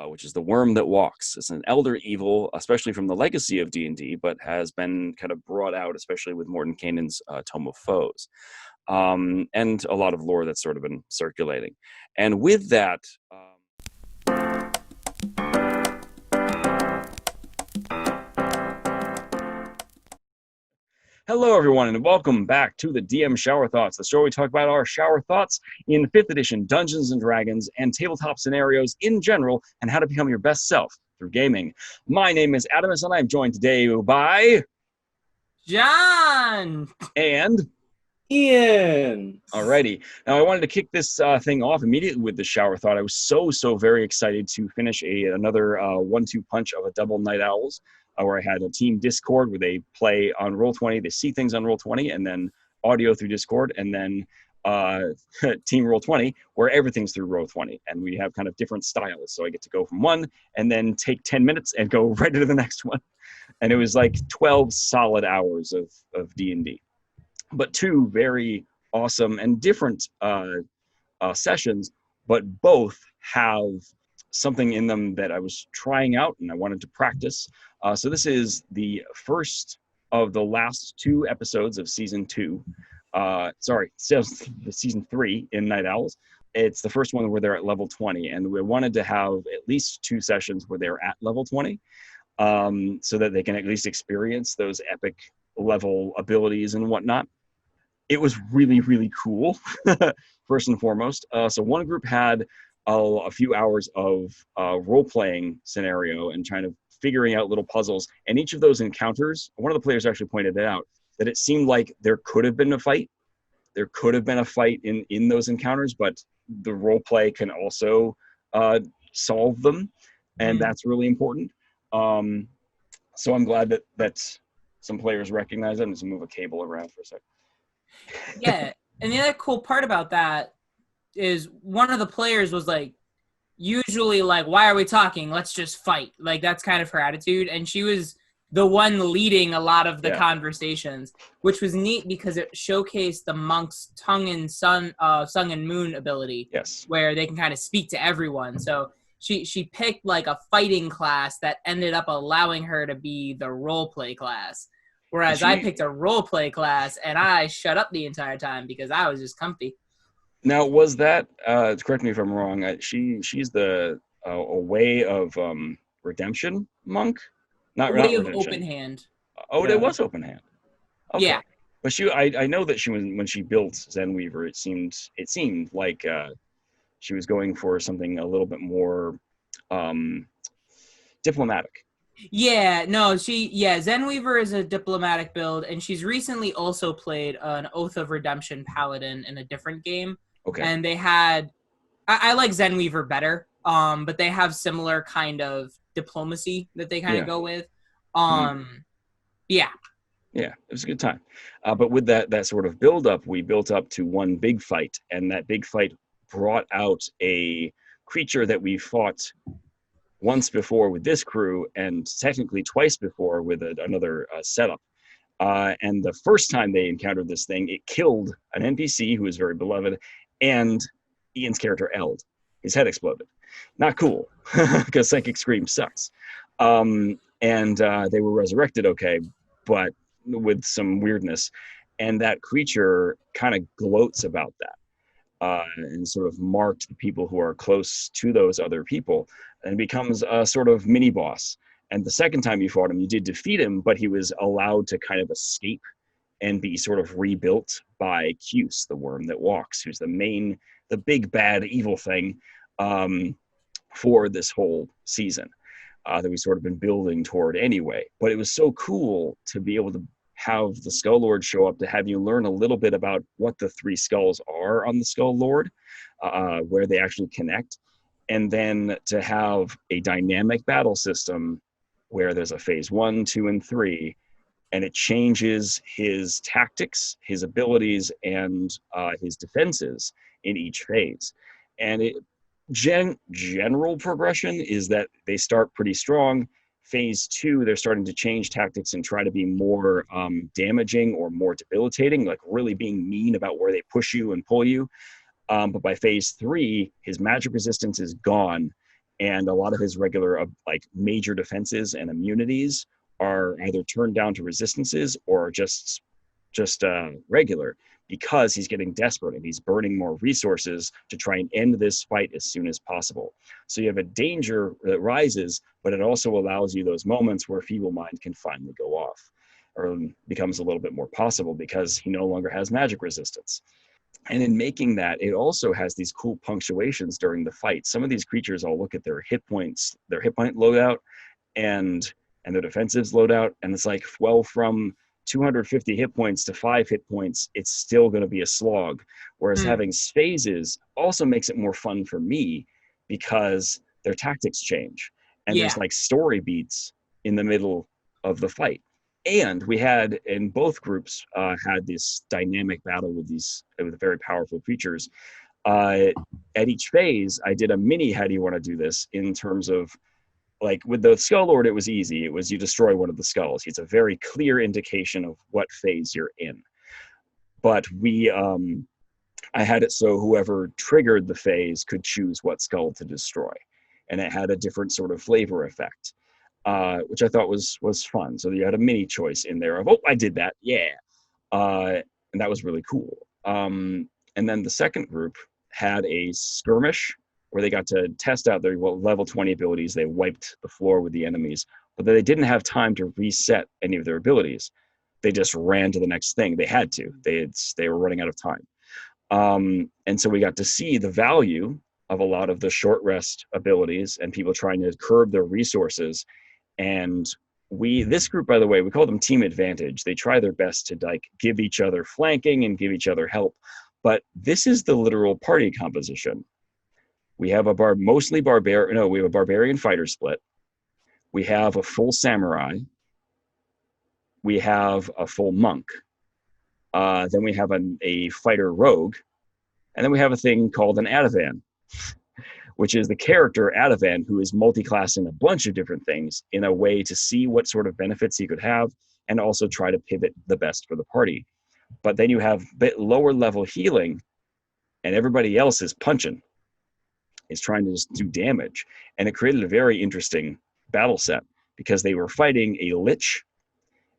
which is the Worm That Walks. It's an elder evil, especially from the legacy of D&D, but has been kind of brought out, especially with Mordenkainen's Tome of Foes, and a lot of lore that's sort of been circulating. And with that, hello, everyone, and welcome back to the DM Shower Thoughts, the show where we talk about our shower thoughts in 5th edition Dungeons & Dragons and tabletop scenarios in general, and how to become your best self through gaming. My name is Adamus, and I'm joined today by... John! And... Ian! Alrighty. Now, I wanted to kick this thing off immediately with the shower thought. I was so very excited to finish another 1-2 punch of a double Night Owls, where I had a team Discord where they play on Roll20, they see things on Roll20, and then audio through Discord, and then team Roll20 where everything's through Roll20, and we have kind of different styles. So I get to go from one and then take 10 minutes and go right into the next one. And it was like 12 solid hours of D&D. But two very awesome and different sessions, but both have something in them that I was trying out and I wanted to practice. So this is the first of the last 2 episodes of season 2. Season 3 in Night Owls. It's the first one where they're at level 20, and we wanted to have at least 2 sessions where they're at level 20, so that they can at least experience those epic level abilities and whatnot. It was really cool, first and foremost. So one group had a few hours of role-playing scenario and trying to figuring out little puzzles. And each of those encounters, one of the players actually pointed it out, that it seemed like there could have been a fight. There could have been a fight in those encounters, but the role-play can also solve them, and that's really important. So I'm glad that some players recognize it. I'm just move a cable around for a second. Yeah, and the other cool part about that is one of the players was like, usually like, why are we talking? Let's just fight. Like, that's kind of her attitude, and she was the one leading a lot of the conversations, which was neat because it showcased the monk's tongue and sun and moon ability. Yes. Where they can kind of speak to everyone. So she picked like a fighting class that ended up allowing her to be the role play class. Whereas I picked a role play class and I shut up the entire time because I was just comfy. Now, was that, correct me if I'm wrong, she's the a way of redemption monk? Not way of redemption. Open Hand. Oh, yeah. It was Open Hand. Okay. Yeah. But I know that she was, when she built Zenweaver, it seemed like she was going for something a little bit more diplomatic. Yeah, no, Zenweaver is a diplomatic build, and she's recently also played an Oath of Redemption Paladin in a different game. Okay. And they had, I like Zenweaver better, but they have similar kind of diplomacy that they kind of go with. Yeah. Yeah, it was a good time. But with that sort of build-up, we built up to one big fight, and that big fight brought out a creature that we fought once before with this crew, and technically twice before with another setup. And the first time they encountered this thing, it killed an NPC who was very beloved, and Ian's character Eld. His head exploded. Not cool, because Psychic Scream sucks. And they were resurrected okay, but with some weirdness. And that creature kind of gloats about that. And sort of marked the people who are close to those other people, and becomes a sort of mini boss. And the second time you fought him, you did defeat him, but he was allowed to kind of escape and be sort of rebuilt by Cuse, the Worm That Walks, who's the big bad evil thing for this whole season that we've sort of been building toward anyway. But it was so cool to be able to have the Skull Lord show up, to have you learn a little bit about what the 3 skulls are on the Skull Lord, where they actually connect, and then to have a dynamic battle system where there's a phase 1, 2, and 3, and it changes his tactics, his abilities, and his defenses in each phase. And general progression is that they start pretty strong. Phase 2, they're starting to change tactics and try to be more damaging or more debilitating, like really being mean about where they push you and pull you. But by phase 3, his magic resistance is gone, and a lot of his regular like major defenses and immunities are either turned down to resistances or just regular, because he's getting desperate and he's burning more resources to try and end this fight as soon as possible. So you have a danger that rises, but it also allows you those moments where Feeble Mind can finally go off, or becomes a little bit more possible because he no longer has magic resistance. And in making that, it also has these cool punctuations during the fight. Some of these creatures, I'll look at their hit points, their hit point loadout, and their defensives loadout, and it's like, well, from 250 hit points to 5 hit points, it's still going to be a slog. Whereas having phases also makes it more fun for me because their tactics change, and there's like story beats in the middle of the fight. And we had, in both groups, had this dynamic battle with very powerful creatures. At each phase, I did a mini how do you want to do this, in terms of, like with the Skull Lord, it was easy. It was you destroy one of the skulls. It's a very clear indication of what phase you're in. But I had it so whoever triggered the phase could choose what skull to destroy. And it had a different sort of flavor effect, which I thought was fun. So you had a mini choice in there of, oh, I did that, yeah. And that was really cool. And then the second group had a skirmish where they got to test out their level 20 abilities. They wiped the floor with the enemies, but they didn't have time to reset any of their abilities. They just ran to the next thing. They had to. They were running out of time. And so we got to see the value of a lot of the short rest abilities and people trying to curb their resources. And this group, by the way, we call them Team Advantage. They try their best to like give each other flanking and give each other help. But this is the literal party composition. We have we have a barbarian fighter split. We have a full samurai. We have a full monk. Then we have a fighter rogue. And then we have a thing called an Ativan, which is the character Ativan, who is multi-class in a bunch of different things in a way to see what sort of benefits he could have and also try to pivot the best for the party. But then you have a bit lower level healing, and everybody else is punching. Is trying to just do damage. And it created a very interesting battle set because they were fighting a Lich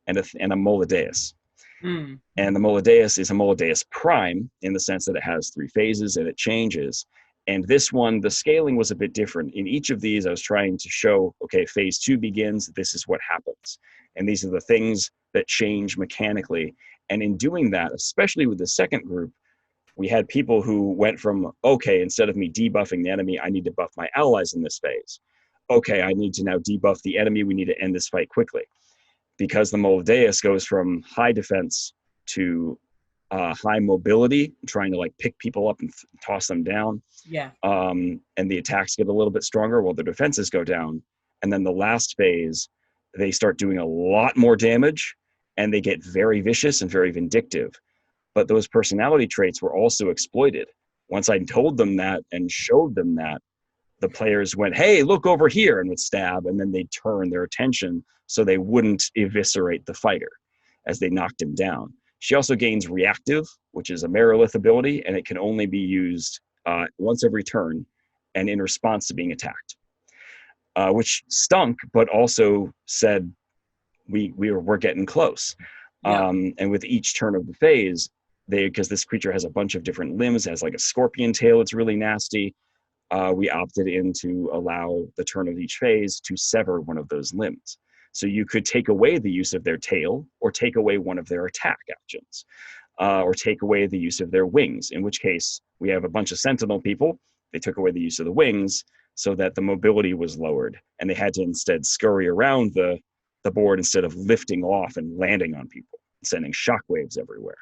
and a Moladeus. And the Moladeus is a Moladeus Prime in the sense that it has 3 phases and it changes. And this one, the scaling was a bit different. In each of these, I was trying to show, okay, phase 2 begins, this is what happens. And these are the things that change mechanically. And in doing that, especially with the second group, we had people who went from, okay, instead of me debuffing the enemy, I need to buff my allies in this phase. Okay, I need to now debuff the enemy. We need to end this fight quickly. Because the Moladeus goes from high defense to high mobility, trying to like pick people up and toss them down. Yeah. And the attacks get a little bit stronger while the defenses go down. And then the last phase, they start doing a lot more damage and they get very vicious and very vindictive. But those personality traits were also exploited. Once I told them that and showed them that, the players went, hey, look over here, and would stab, and then they'd turn their attention so they wouldn't eviscerate the fighter as they knocked him down. She also gains reactive, which is a Merilith ability, and it can only be used once every turn and in response to being attacked, which stunk, but also said we're getting close. Yeah. And with each turn of the phase, because this creature has a bunch of different limbs, has like a scorpion tail, it's really nasty. We opted in to allow the turn of each phase to sever one of those limbs. So you could take away the use of their tail, or take away one of their attack actions, or take away the use of their wings, in which case we have a bunch of Sentinel people. They took away the use of the wings so that the mobility was lowered, and they had to instead scurry around the board instead of lifting off and landing on people, sending shockwaves everywhere.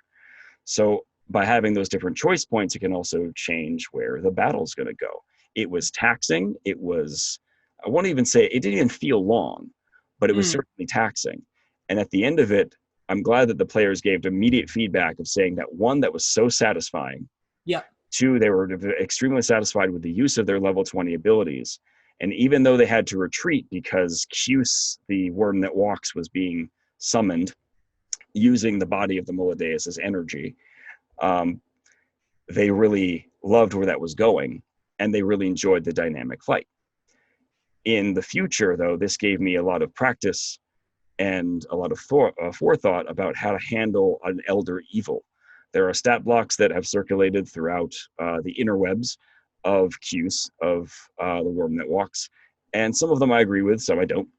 So by having those different choice points, it can also change where the battle's going to go. It was taxing. It was, I won't even say, it didn't even feel long, but it was certainly taxing. And at the end of it, I'm glad that the players gave immediate feedback of saying that, one, that was so satisfying. Yeah. 2, they were extremely satisfied with the use of their level 20 abilities. And even though they had to retreat because Cuse, the worm that walks, was being summoned using the body of the Moladeus as energy, they really loved where that was going, and they really enjoyed the dynamic fight. In the future, though, this gave me a lot of practice and a lot of forethought about how to handle an elder evil. There are stat blocks that have circulated throughout the interwebs of Cuse, of the Worm That Walks, and some of them I agree with, some I don't.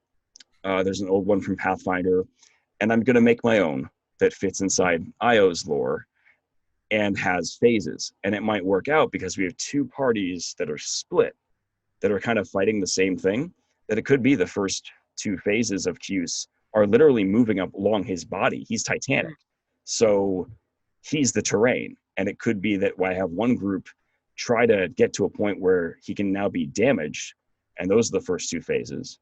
There's an old one from Pathfinder, and I'm going to make my own that fits inside Io's lore and has phases. And it might work out because we have two parties that are split, that are kind of fighting the same thing, that it could be the first two phases of Cuse are literally moving up along his body. He's Titanic. So he's the terrain. And it could be that I have one group try to get to a point where he can now be damaged. And those are the first two phases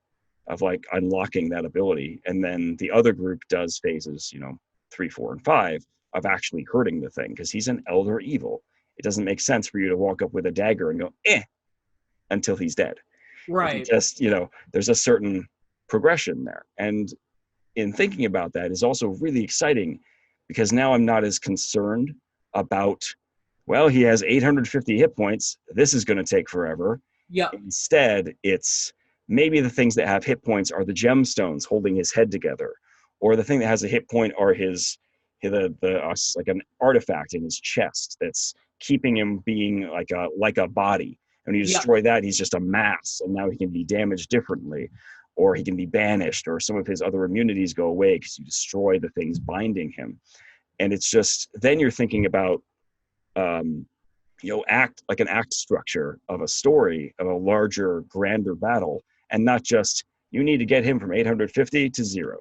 of like unlocking that ability. And then the other group does phases, 3, 4, and 5 of actually hurting the thing, because he's an elder evil. It doesn't make sense for you to walk up with a dagger and go, until he's dead. Right. Just, there's a certain progression there. And in thinking about that is also really exciting, because now I'm not as concerned about, well, he has 850 hit points. This is going to take forever. Yeah. Instead, it's maybe the things that have hit points are the gemstones holding his head together, or the thing that has a hit point are like an artifact in his chest that's keeping him being like a body. And when you destroy that, he's just a mass, and now he can be damaged differently, or he can be banished, or some of his other immunities go away because you destroy the things binding him. And it's just, then you're thinking about, act structure of a story, of a larger, grander battle, and not just, you need to get him from 850 to 0.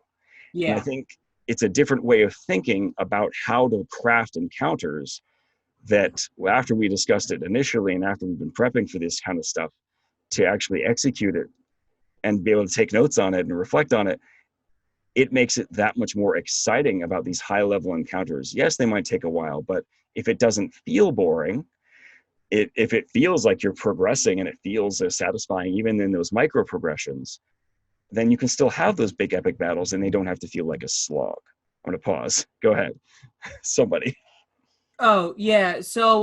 Yeah. And I think it's a different way of thinking about how to craft encounters that, after we discussed it initially and after we've been prepping for this kind of stuff, to actually execute it and be able to take notes on it and reflect on it, it makes it that much more exciting about these high-level encounters. Yes, they might take a while, but if it doesn't feel boring, if it feels like you're progressing and it feels satisfying even in those micro progressions, then you can still have those big epic battles and they don't have to feel like a slog. I'm going to pause. Go ahead. Somebody. Oh, yeah. So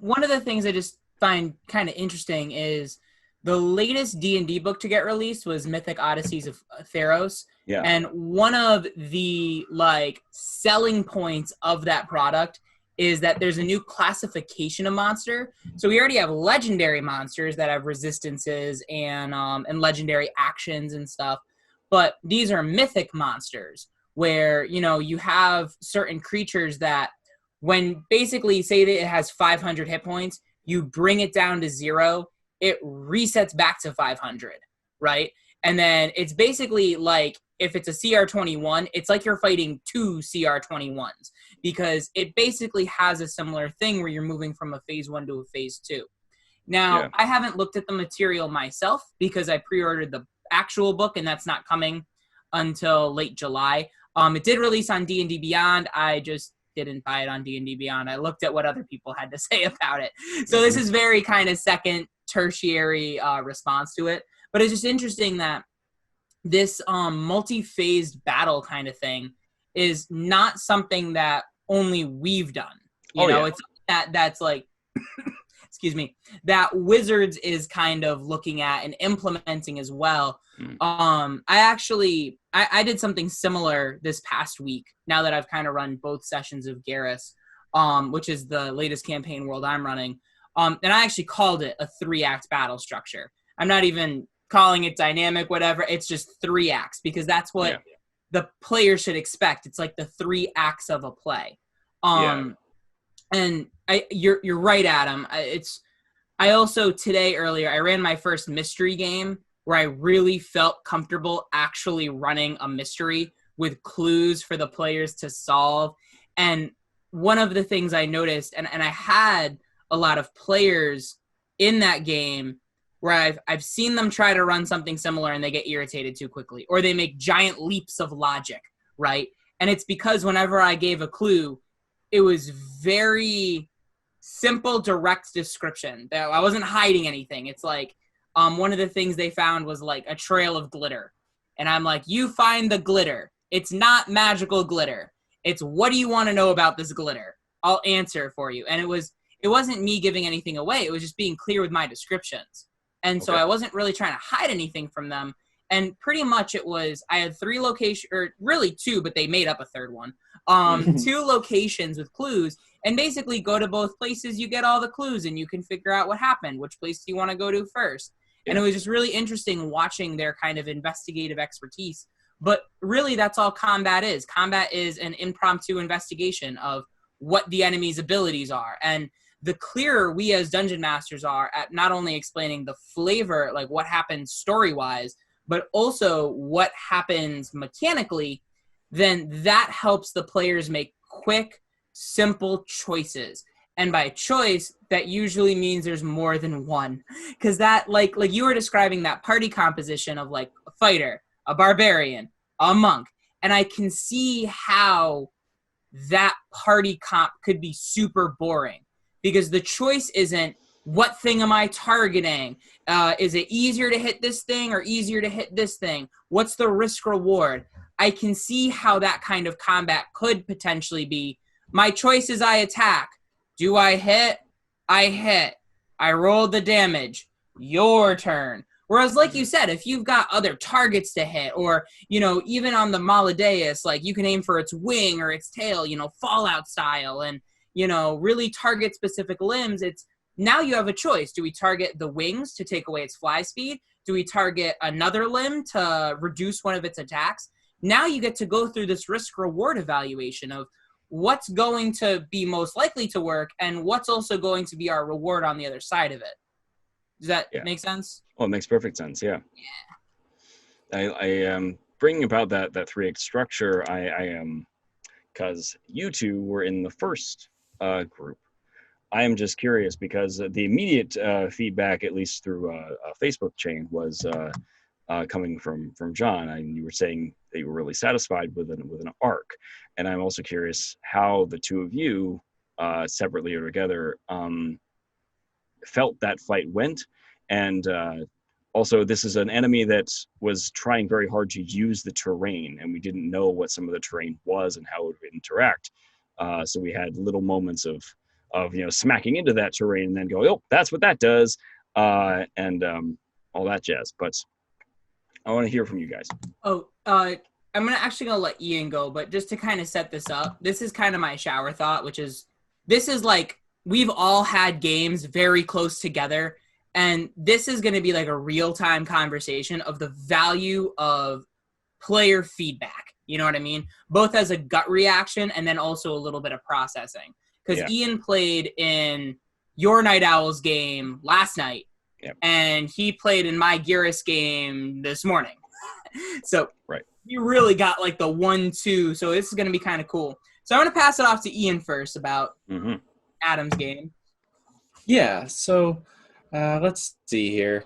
one of the things I just find kind of interesting is the latest D&D book to get released was Mythic Odysseys of Theros. Yeah. And one of the selling points of that product is that there's a new classification of monster. So we already have legendary monsters that have resistances and legendary actions and stuff. But these are mythic monsters where, you have certain creatures that when basically say that it has 500 hit points, you bring it down to 0, it resets back to 500, right? And then it's basically like, if it's a CR21, it's like you're fighting 2 CR21s, because it basically has a similar thing where you're moving from a phase 1 to a phase 2. Now, I haven't looked at the material myself because I pre-ordered the actual book, and that's not coming until late July. It did release on D&D Beyond. I just didn't buy it on D&D Beyond. I looked at what other people had to say about it. So this is very kind of second, tertiary response to it. But it's just interesting that this multi-phased battle kind of thing is not something that only we've done. It's that's like, excuse me, that Wizards is kind of looking at and implementing as well. I did something similar this past week, now that I've kind of run both sessions of Garrus, which is the latest campaign world I'm running. And I actually called it a 3-act battle structure. I'm not even calling it dynamic, whatever. It's just 3 acts, because that's what the player should expect. It's like the 3 acts of a play. And you're right, Adam. I also earlier, I ran my first mystery game where I really felt comfortable actually running a mystery with clues for the players to solve. And one of the things I noticed, and I had a lot of players in that game where I've seen them try to run something similar and they get irritated too quickly, or they make giant leaps of logic, right? And it's because whenever I gave a clue, it was very simple, direct description. I wasn't hiding anything. It's like one of the things they found was like a trail of glitter. And I'm like, you find the glitter. It's not magical glitter. It's, what do you want to know about this glitter? I'll answer for you. And it wasn't me giving anything away. It was just being clear with my descriptions. And so Okay. I wasn't really trying to hide anything from them. And pretty much it was, I had 3 locations, or really 2, but they made up a third one. 2 locations with clues, and basically go to both places, you get all the clues, and you can figure out what happened. Which place do you want to go to first? And Yeah. it was just really interesting watching their kind of investigative expertise. But really, that's all combat is. Combat is an impromptu investigation of what the enemy's abilities are. And the clearer we as dungeon masters are at not only explaining the flavor, like what happens story-wise, but also what happens mechanically, then that helps the players make quick, simple choices. And by choice, that usually means there's more than one. Because that, like you were describing that party composition of like a fighter, a barbarian, a monk. And I can see how that party comp could be super boring. Because the choice isn't, what thing am I targeting? Is it easier to hit this thing or easier to hit this thing? What's the risk reward? I can see how that kind of combat could potentially be. My choice is I attack. Do I hit? I hit. I rolled the damage. Your turn. Whereas, like you said, if you've got other targets to hit, or, even on the Maladeus, like you can aim for its wing or its tail, Fallout style, and, really target specific limbs, it's now you have a choice. Do we target the wings to take away its fly speed? Do we target another limb to reduce one of its attacks? Now you get to go through this risk-reward evaluation of what's going to be most likely to work and what's also going to be our reward on the other side of it. Does that make sense? Well, it makes perfect sense. Yeah. I bringing about that 3x structure. I am, because you two were in the first group. I am just curious because the immediate feedback, at least through a Facebook chain, was coming from John. And you were saying that you were really satisfied with an arc, and I'm also curious how the two of you, separately or together, felt that fight went, and also this is an enemy that was trying very hard to use the terrain, and we didn't know what some of the terrain was and how it would interact. So we had little moments of smacking into that terrain and then going, oh, that's what that does, and all that jazz. But I want to hear from you guys. I'm actually gonna let Ian go, but just to kind of set this up, this is kind of my shower thought, which is, this is like, we've all had games very close together, and this is going to be like a real-time conversation of the value of player feedback. You know what I mean? Both as a gut reaction and then also a little bit of processing. Because Ian played in your Night Owls game last night, and he played in my Geras game this morning. So you really got like the 1-2. So this is going to be kind of cool. So I'm going to pass it off to Ian first about Adam's game. Yeah, so let's see here.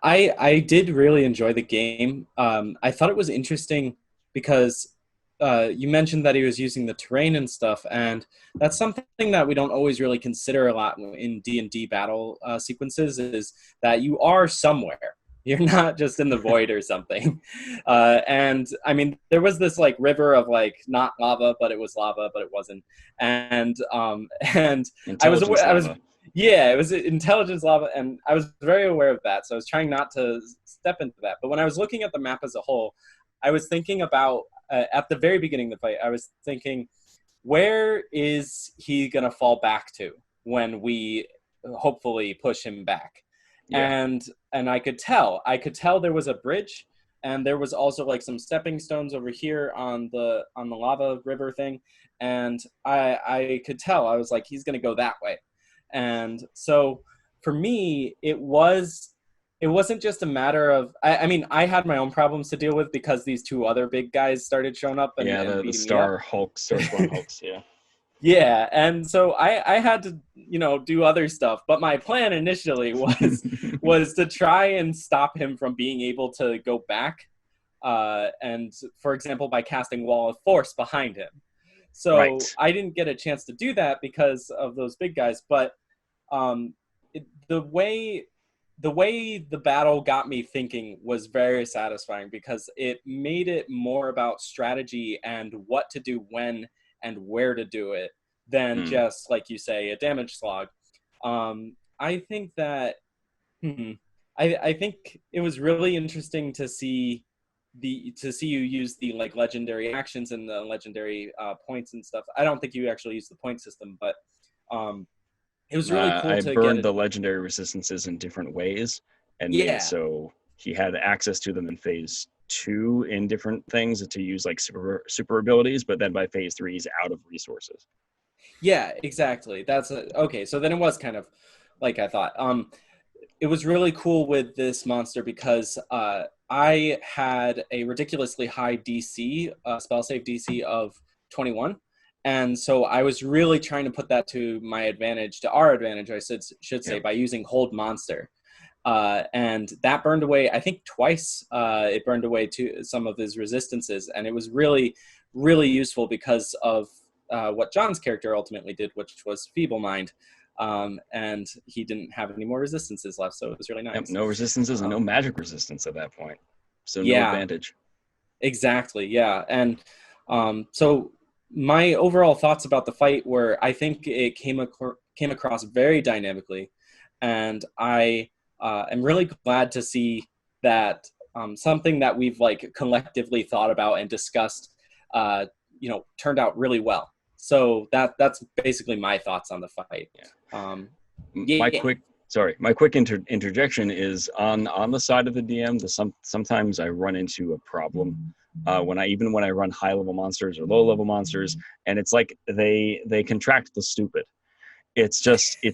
I did really enjoy the game. I thought it was interesting because you mentioned that he was using the terrain and stuff, and that's something that we don't always really consider a lot in D&D battle sequences, is that you are somewhere. You're not just in the void or something. And I mean, there was this like river of like not lava, but it was lava, but it wasn't. And I was it was intelligence lava, and I was very aware of that. So I was trying not to step into that. But when I was looking at the map as a whole, I was thinking about at the very beginning of the fight, I was thinking, where is he gonna fall back to when we hopefully push him back? And I could tell there was a bridge, and there was also like some stepping stones over here on the lava river thing, and I could tell, I was like, he's gonna go that way. And so for me, it wasn't just a matter of, I mean, I had my own problems to deal with because these two other big guys started showing up and the Star Hulks, Star Spawn Hulks, Yeah, and so I had to, do other stuff. But my plan initially was to try and stop him from being able to go back, and for example, by casting Wall of Force behind him. So I didn't get a chance to do that because of those big guys. But the way the battle got me thinking was very satisfying, because it made it more about strategy and what to do when and where to do it than just, like you say, a damage slog. I think that I think it was really interesting to see you use the like legendary actions and the legendary points and stuff. I don't think you actually used the point system, but it was really cool I to get burned it. the legendary resistances in different ways and made it Yeah, so he had access to them in phase 2 in different things to use like super abilities, but then by phase 3 he's out of resources. yeah, exactly. Okay. So then it was kind of like I thought. It was really cool with this monster because I had a ridiculously high DC, spell save DC of 21. And so I was really trying to put that to my advantage, to our advantage, I should say, Yep. by using Hold Monster. And that burned away, I think twice, it burned away to some of his resistances. And it was really, really useful because of what John's character ultimately did, which was Feeble Mind. And he didn't have any more resistances left, so it was really nice. Yep, no resistances and no Um, magic resistance at that point. So no yeah, advantage. exactly. Yeah, and so my overall thoughts about the fight were, I think it came across very dynamically, and I am really glad to see that something that we've like collectively thought about and discussed, turned out really well. So that's basically my thoughts on the fight. Yeah. Yeah. My quick interjection is on the side of the DM. Sometimes I run into a problem when I run high level monsters or low level monsters, and it's like they contract the stupid. It's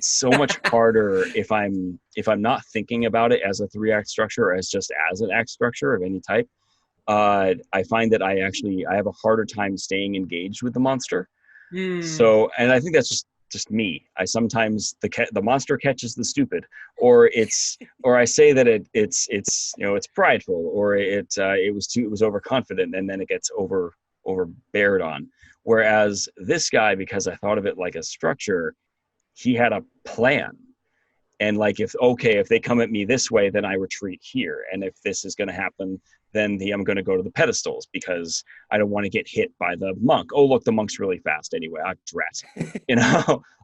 so much harder if I'm not thinking about it as a 3-act structure or as an act structure of any type. I find that I have a harder time staying engaged with the monster. So, and I think that's just me. I sometimes the monster catches the stupid, or I say that it's prideful, or it was overconfident, and then it gets overbeared on. Whereas this guy, because I thought of it like a structure, he had a plan. And like, if they come at me this way, then I retreat here. And if this is going to happen, then I'm going to go to the pedestals because I don't want to get hit by the monk. Oh, look, the monk's really fast anyway. I dress,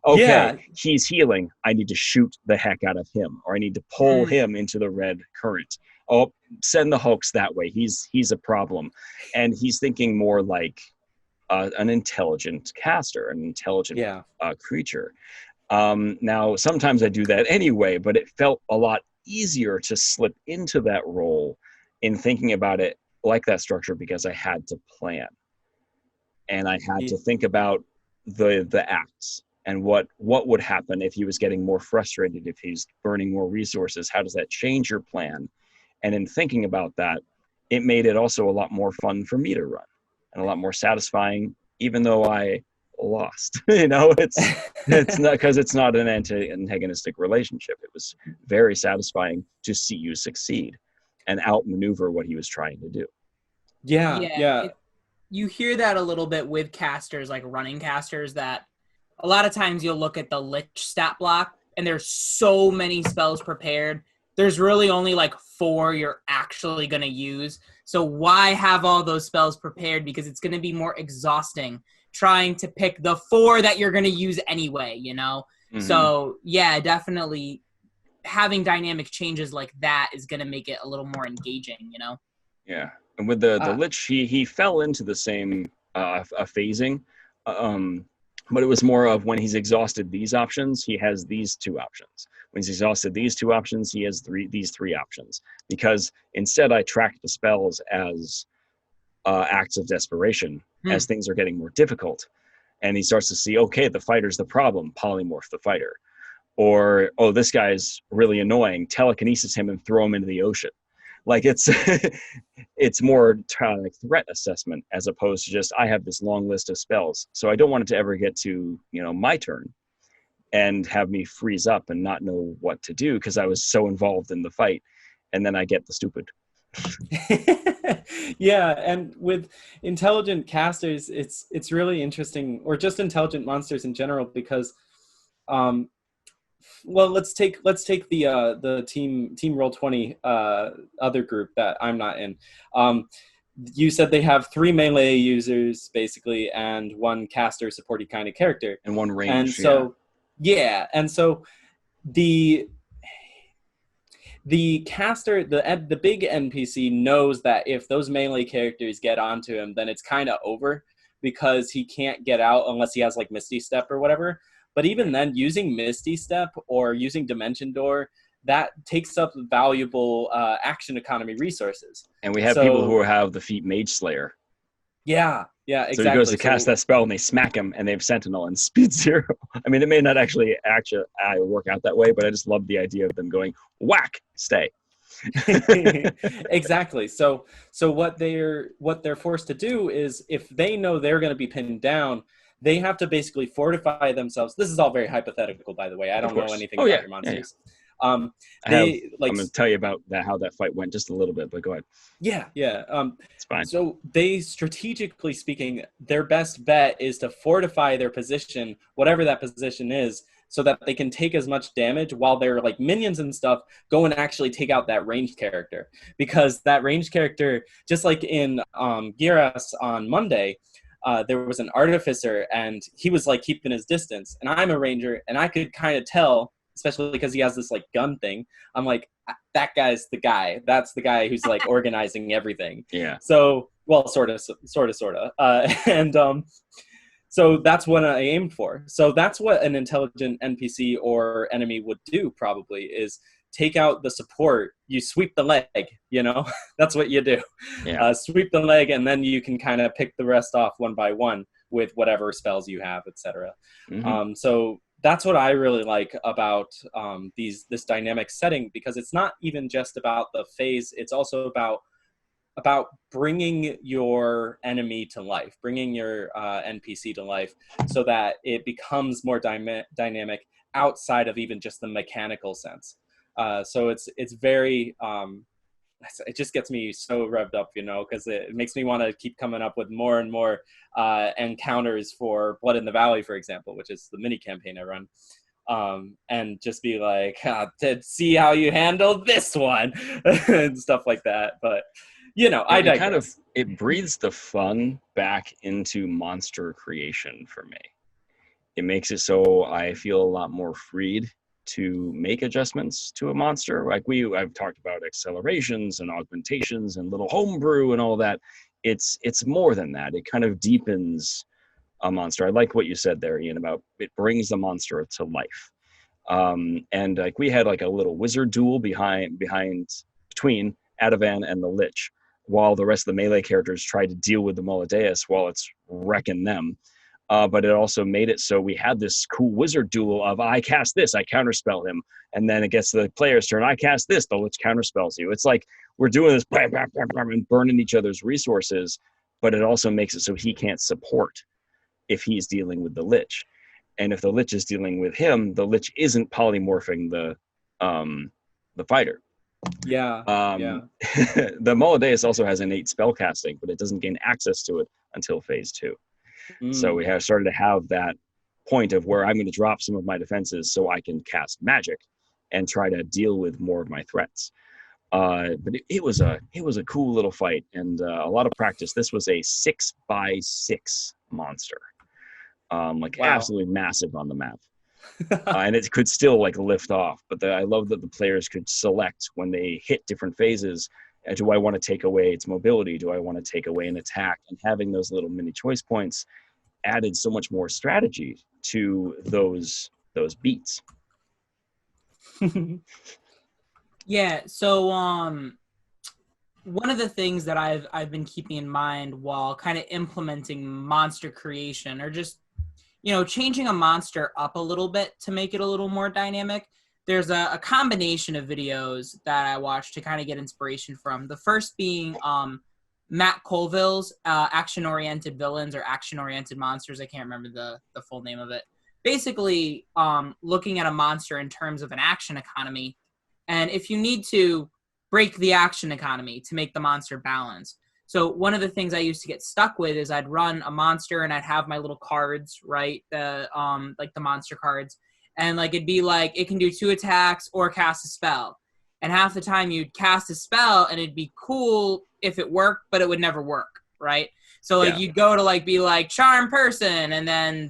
Yeah. he's healing. I need to shoot the heck out of him, or I need to pull him into the red current. Oh, send the hoax that way. He's a problem. And he's thinking more like an intelligent caster, an intelligent creature. Now, sometimes I do that anyway, but it felt a lot easier to slip into that role in thinking about it like that structure because I had to plan. And I had to think about the acts and what would happen if he was getting more frustrated, if he's burning more resources. How does that change your plan? And in thinking about that, it made it also a lot more fun for me to run and a lot more satisfying, even though I lost. It's not because it's not an antagonistic relationship. It was very satisfying to see you succeed and outmaneuver what he was trying to do. Yeah. You hear that a little bit with casters, like running casters, that a lot of times you'll look at the Lich stat block and there's so many spells prepared. There's really only like 4 you're actually going to use. So why have all those spells prepared? Because it's going to be more exhausting trying to pick the 4 that you're going to use anyway, Mm-hmm. So yeah, definitely having dynamic changes like that is going to make it a little more engaging, Yeah. And with the Lich, he fell into the same phasing, but it was more of when he's exhausted these options, he has these 2 options. When he's exhausted these 2 options, he has these 3 options. Because instead I tracked the spells as acts of desperation as things are getting more difficult. And he starts to see, okay, the fighter's the problem, polymorph the fighter. Or, oh, this guy's really annoying, telekinesis him and throw him into the ocean. Like it's more like threat assessment as opposed to just I have this long list of spells. So I don't want it to ever get to, my turn and have me freeze up and not know what to do because I was so involved in the fight. And then I get the stupid. Yeah, and with intelligent casters, it's really interesting, or just intelligent monsters in general, because let's take the team Roll20 other group that I'm not in. You said they have 3 melee users basically and 1 caster supporty kind of character and 1 range. And so and so the caster, the big NPC knows that if those melee characters get onto him, then it's kind of over because he can't get out unless he has like Misty Step or whatever. But even then, using Misty Step or using Dimension Door, that takes up valuable action economy resources. And we have people who have the feat Mage Slayer. Yeah, exactly. So he goes to cast that spell and they smack him and they have Sentinel and speed 0. I mean, it may not actually work out that way, but I just love the idea of them going, whack, stay. Exactly. So what they're forced to do is, if they know they're going to be pinned down, they have to basically fortify themselves. This is all very hypothetical, by the way. I don't know anything about your monsters. Yeah. I'm going to tell you about how that fight went just a little bit, but go ahead. Yeah. It's fine. So they, strategically speaking, their best bet is to fortify their position, whatever that position is, so that they can take as much damage while their like minions and stuff go and actually take out that ranged character. Because that ranged character, just like in Geras on Monday, there was an artificer and he was like keeping his distance, and I'm a ranger and I could kind of tell, especially because he has this like gun thing. I'm like, that guy's the guy. That's the guy who's like organizing everything. Yeah. So, well, sort of. So that's what I aimed for. So that's what an intelligent NPC or enemy would do, probably, is take out the support. You sweep the leg, that's what you do. Yeah. Sweep the leg, and then you can kind of pick the rest off one by one with whatever spells you have, etc. Mm-hmm. So that's what I really like about this dynamic setting, because it's not even just about the phase. It's also about bringing your enemy to life, bringing your NPC to life, so that it becomes more dynamic outside of even just the mechanical sense. So it's very, it just gets me so revved up, because it makes me want to keep coming up with more and more encounters for Blood in the Valley, for example, which is the mini campaign I run. And just be like, see how you handle this one and stuff like that. But I digress. It breathes the fun back into monster creation for me. It makes it so I feel a lot more freed to make adjustments to a monster. Like I've talked about accelerations and augmentations and little homebrew and all that. It's more than that. It kind of deepens a monster. I like what you said there, Ian, about it brings the monster to life. And like we had like a little wizard duel between Ativan and the Lich, while the rest of the melee characters tried to deal with the Moladeus while it's wrecking them. But it also made it so we had this cool wizard duel of I cast this, I counterspell him. And then it gets to the player's turn, I cast this, the Lich counterspells you. It's like we're doing this bam, bam, bam, bam, and burning each other's resources, but it also makes it so he can't support if he's dealing with the Lich. And if the Lich is dealing with him, the Lich isn't polymorphing the fighter. Yeah. The Moladeus also has innate spellcasting, but it doesn't gain access to it until phase 2. So we have started to have that point of where I'm going to drop some of my defenses so I can cast magic and try to deal with more of my threats. But it was a cool little fight and a lot of practice. This was a 6x6 monster, absolutely massive on the map. And it could still like lift off, but I love that the players could select when they hit different phases. Do I want to take away its mobility? Do I want to take away an attack? And having those little mini choice points added so much more strategy to those beats. Yeah. So one of the things that I've been keeping in mind while kind of implementing monster creation, or just changing a monster up a little bit to make it a little more dynamic. There's a combination of videos that I watched to kind of get inspiration from. The first being Matt Colville's Action-Oriented Villains or Action-Oriented Monsters. I can't remember the full name of it. Basically, looking at a monster in terms of an action economy. And if you need to break the action economy to make the monster balance. So one of the things I used to get stuck with is I'd run a monster and I'd have my little cards, right? The monster cards. And it'd be like, it can do 2 attacks or cast a spell. And half the time you'd cast a spell and it'd be cool if it worked, but it would never work, right? So you'd go to be like charm person, and then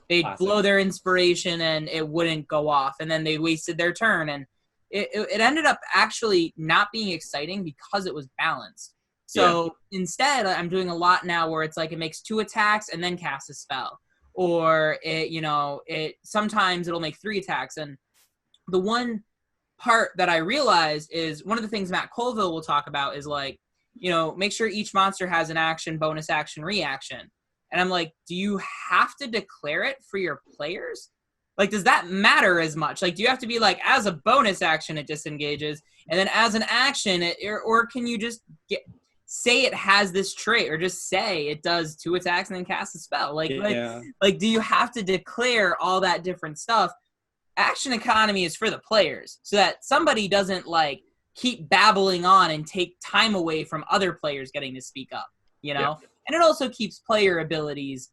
they'd blow their inspiration and it wouldn't go off. And then they wasted their turn. And it ended up actually not being exciting because it was balanced. So instead, I'm doing a lot now where it's like it makes 2 attacks and then casts a spell, or it sometimes it'll make 3 attacks. And the one part that I realized is one of the things Matt Colville will talk about is like, make sure each monster has an action, bonus action, reaction. And I'm like, do you have to declare it for your players? Like, does that matter as much? Like, do you have to be like, as a bonus action, it disengages, and then as an action, or can you just say it has this trait, or just say it does 2 attacks and then cast a spell? Like, do you have to declare all that different stuff? Action economy is for the players, so that somebody doesn't like keep babbling on and take time away from other players getting to speak up, And it also keeps player abilities,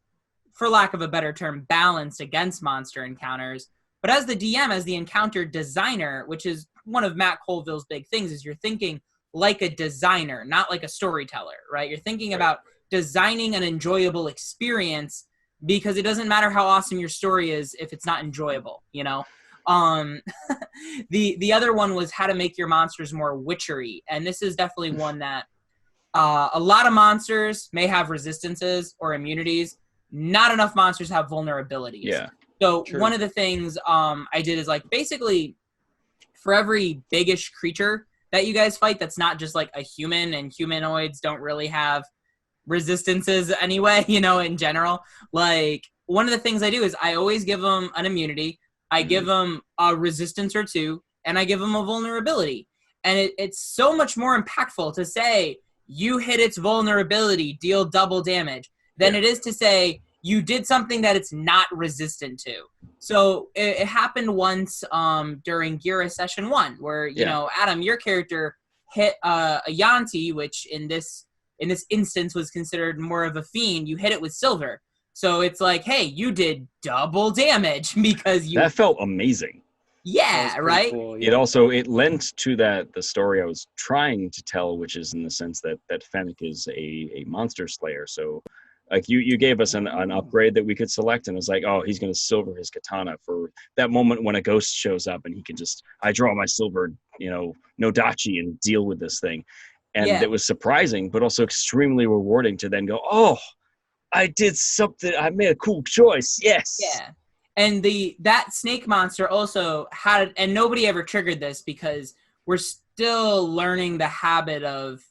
for lack of a better term, balanced against monster encounters. But as the DM, as the encounter designer, which is one of Matt Colville's big things, is you're thinking like a designer, not like a storyteller, right? You're thinking about designing an enjoyable experience, because it doesn't matter how awesome your story is if it's not enjoyable, The other one was how to make your monsters more witchery. And this is definitely one that a lot of monsters may have resistances or immunities. Not enough monsters have vulnerabilities. Yeah. So one of the things I did is like, basically for every biggish creature that you guys fight that's not just like a human, and humanoids don't really have resistances anyway, in general. Like, one of the things I do is I always give them an immunity. I give them a resistance or 2, and I give them a vulnerability. And it's so much more impactful to say you hit its vulnerability, deal double damage, than it is to say you did something that it's not resistant to. So it happened once during Gira Session 1, where, Adam, your character hit a Yuan-ti, which in this instance was considered more of a fiend. You hit it with silver. So it's like, hey, you did double damage because you... That felt amazing. Yeah, right? Cool, It lent to the story I was trying to tell, which is in the sense that Fennec is a monster slayer. So like you gave us an upgrade that we could select, and it was like, oh, he's going to silver his katana for that moment when a ghost shows up, and he can just, I draw my silver, Nodachi and deal with this thing. And it was surprising, but also extremely rewarding to then go, oh, I did something. I made a cool choice. Yes. Yeah. And that snake monster also had, and nobody ever triggered this because we're still learning the habit of,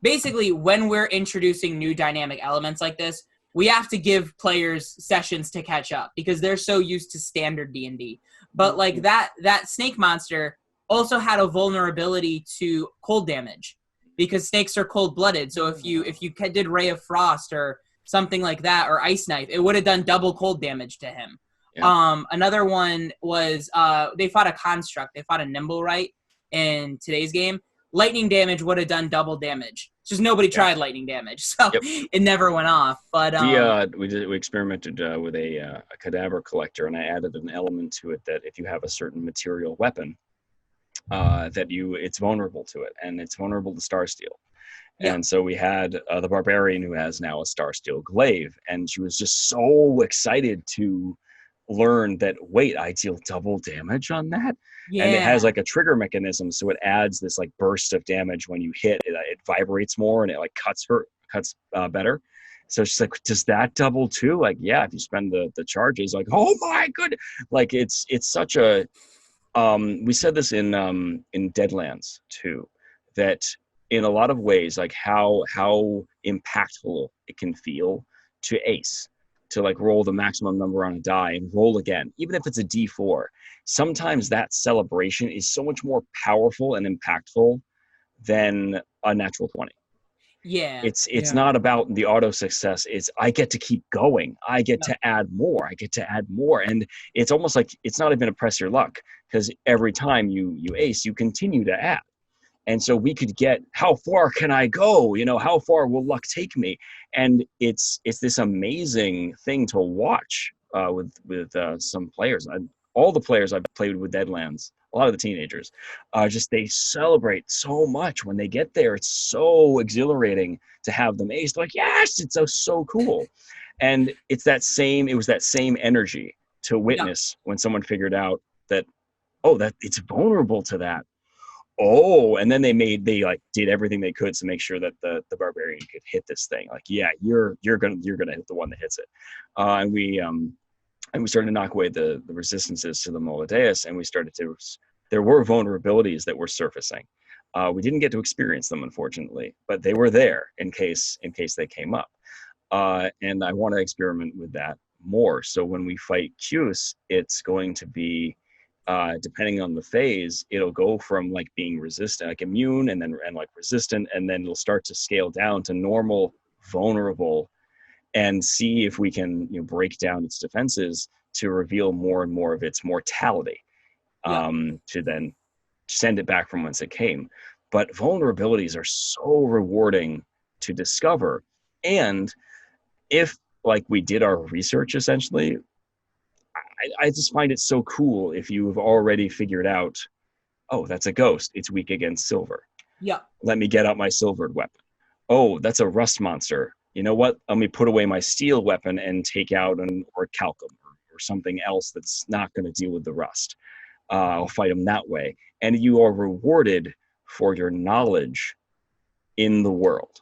basically when we're introducing new dynamic elements like this, we have to give players sessions to catch up because they're so used to standard D&D. But like that snake monster also had a vulnerability to cold damage because snakes are cold-blooded. So if you did Ray of Frost or something like that, or Ice Knife, it would have done double cold damage to him. Yeah. Another one was they fought a construct. They fought a Nimblewright in today's game. Lightning damage would have done double damage. It's just nobody tried lightning damage, so it never went off. But we experimented with a cadaver collector, and I added an element to it that if you have a certain material weapon, it's vulnerable to it, and it's vulnerable to Starsteel. And so we had the barbarian who has now a Starsteel glaive, and she was just so excited to learn that, wait, I deal double damage on that? And it has like a trigger mechanism, so it adds this like burst of damage when you hit. It vibrates more, and it like cuts better. So she's like, does that double too? Like, yeah, if you spend the charges. Like, oh my goodness. Like it's such a we said this in Deadlands too, that in a lot of ways, like how impactful it can feel to ace, to like roll the maximum number on a die and roll again, even if it's a D4. Sometimes that celebration is so much more powerful and impactful than a natural 20. Yeah. It's not about the auto success. It's I get to keep going. I get to add more. And it's almost like it's not even a press your luck, because every time you ace, you continue to add. And so we could get, how far can I go? How far will luck take me? And it's this amazing thing to watch with some players. All the players I've played with Deadlands, a lot of the teenagers, they celebrate so much when they get there. It's so exhilarating to have them ace. They're like, yes, it's so cool. And it was that same energy to witness when someone figured out that, oh, that it's vulnerable to that. Oh, and then they like did everything they could to make sure that the barbarian could hit this thing. Like, yeah, you're gonna hit the one that hits it. And we started to knock away the resistances to the Molideus, and we started to, there were vulnerabilities that were surfacing. We didn't get to experience them, unfortunately, but they were there in case they came up. And I want to experiment with that more. So when we fight Qus, it's going to be, depending on the phase, it'll go from like being resistant, like immune, and like resistant, and then it'll start to scale down to normal, vulnerable, and see if we can, break down its defenses to reveal more and more of its mortality, to then send it back from whence it came. But vulnerabilities are so rewarding to discover. And if, like, we did our research, essentially, I just find it so cool if you've already figured out, oh, that's a ghost. It's weak against silver. Yeah. Let me get out my silvered weapon. Oh, that's a rust monster. You know what? Let me put away my steel weapon and take out or calcum or something else that's not going to deal with the rust. I'll fight them that way. And you are rewarded for your knowledge in the world.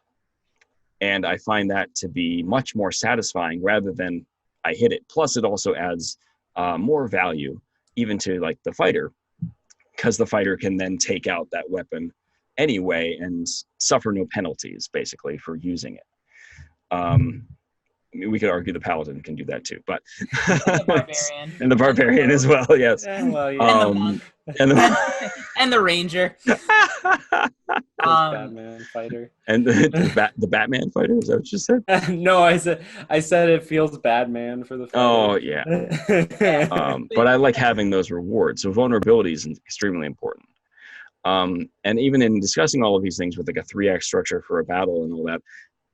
And I find that to be much more satisfying rather than I hit it. Plus, it also adds more value even to like the fighter, because the fighter can then take out that weapon anyway and suffer no penalties, basically, for using it. I mean, we could argue the paladin can do that too, but The barbarian. and the barbarian as well, yes. Yeah, well, yeah. And the monk. And the, And the ranger. Batman fighter. and the Batman fighter, is that what you said? No, I said it feels Batman for the fighter. Oh yeah. But I like having those rewards. So vulnerability is extremely important. And even in discussing all of these things with like a 3x structure for a battle and all that,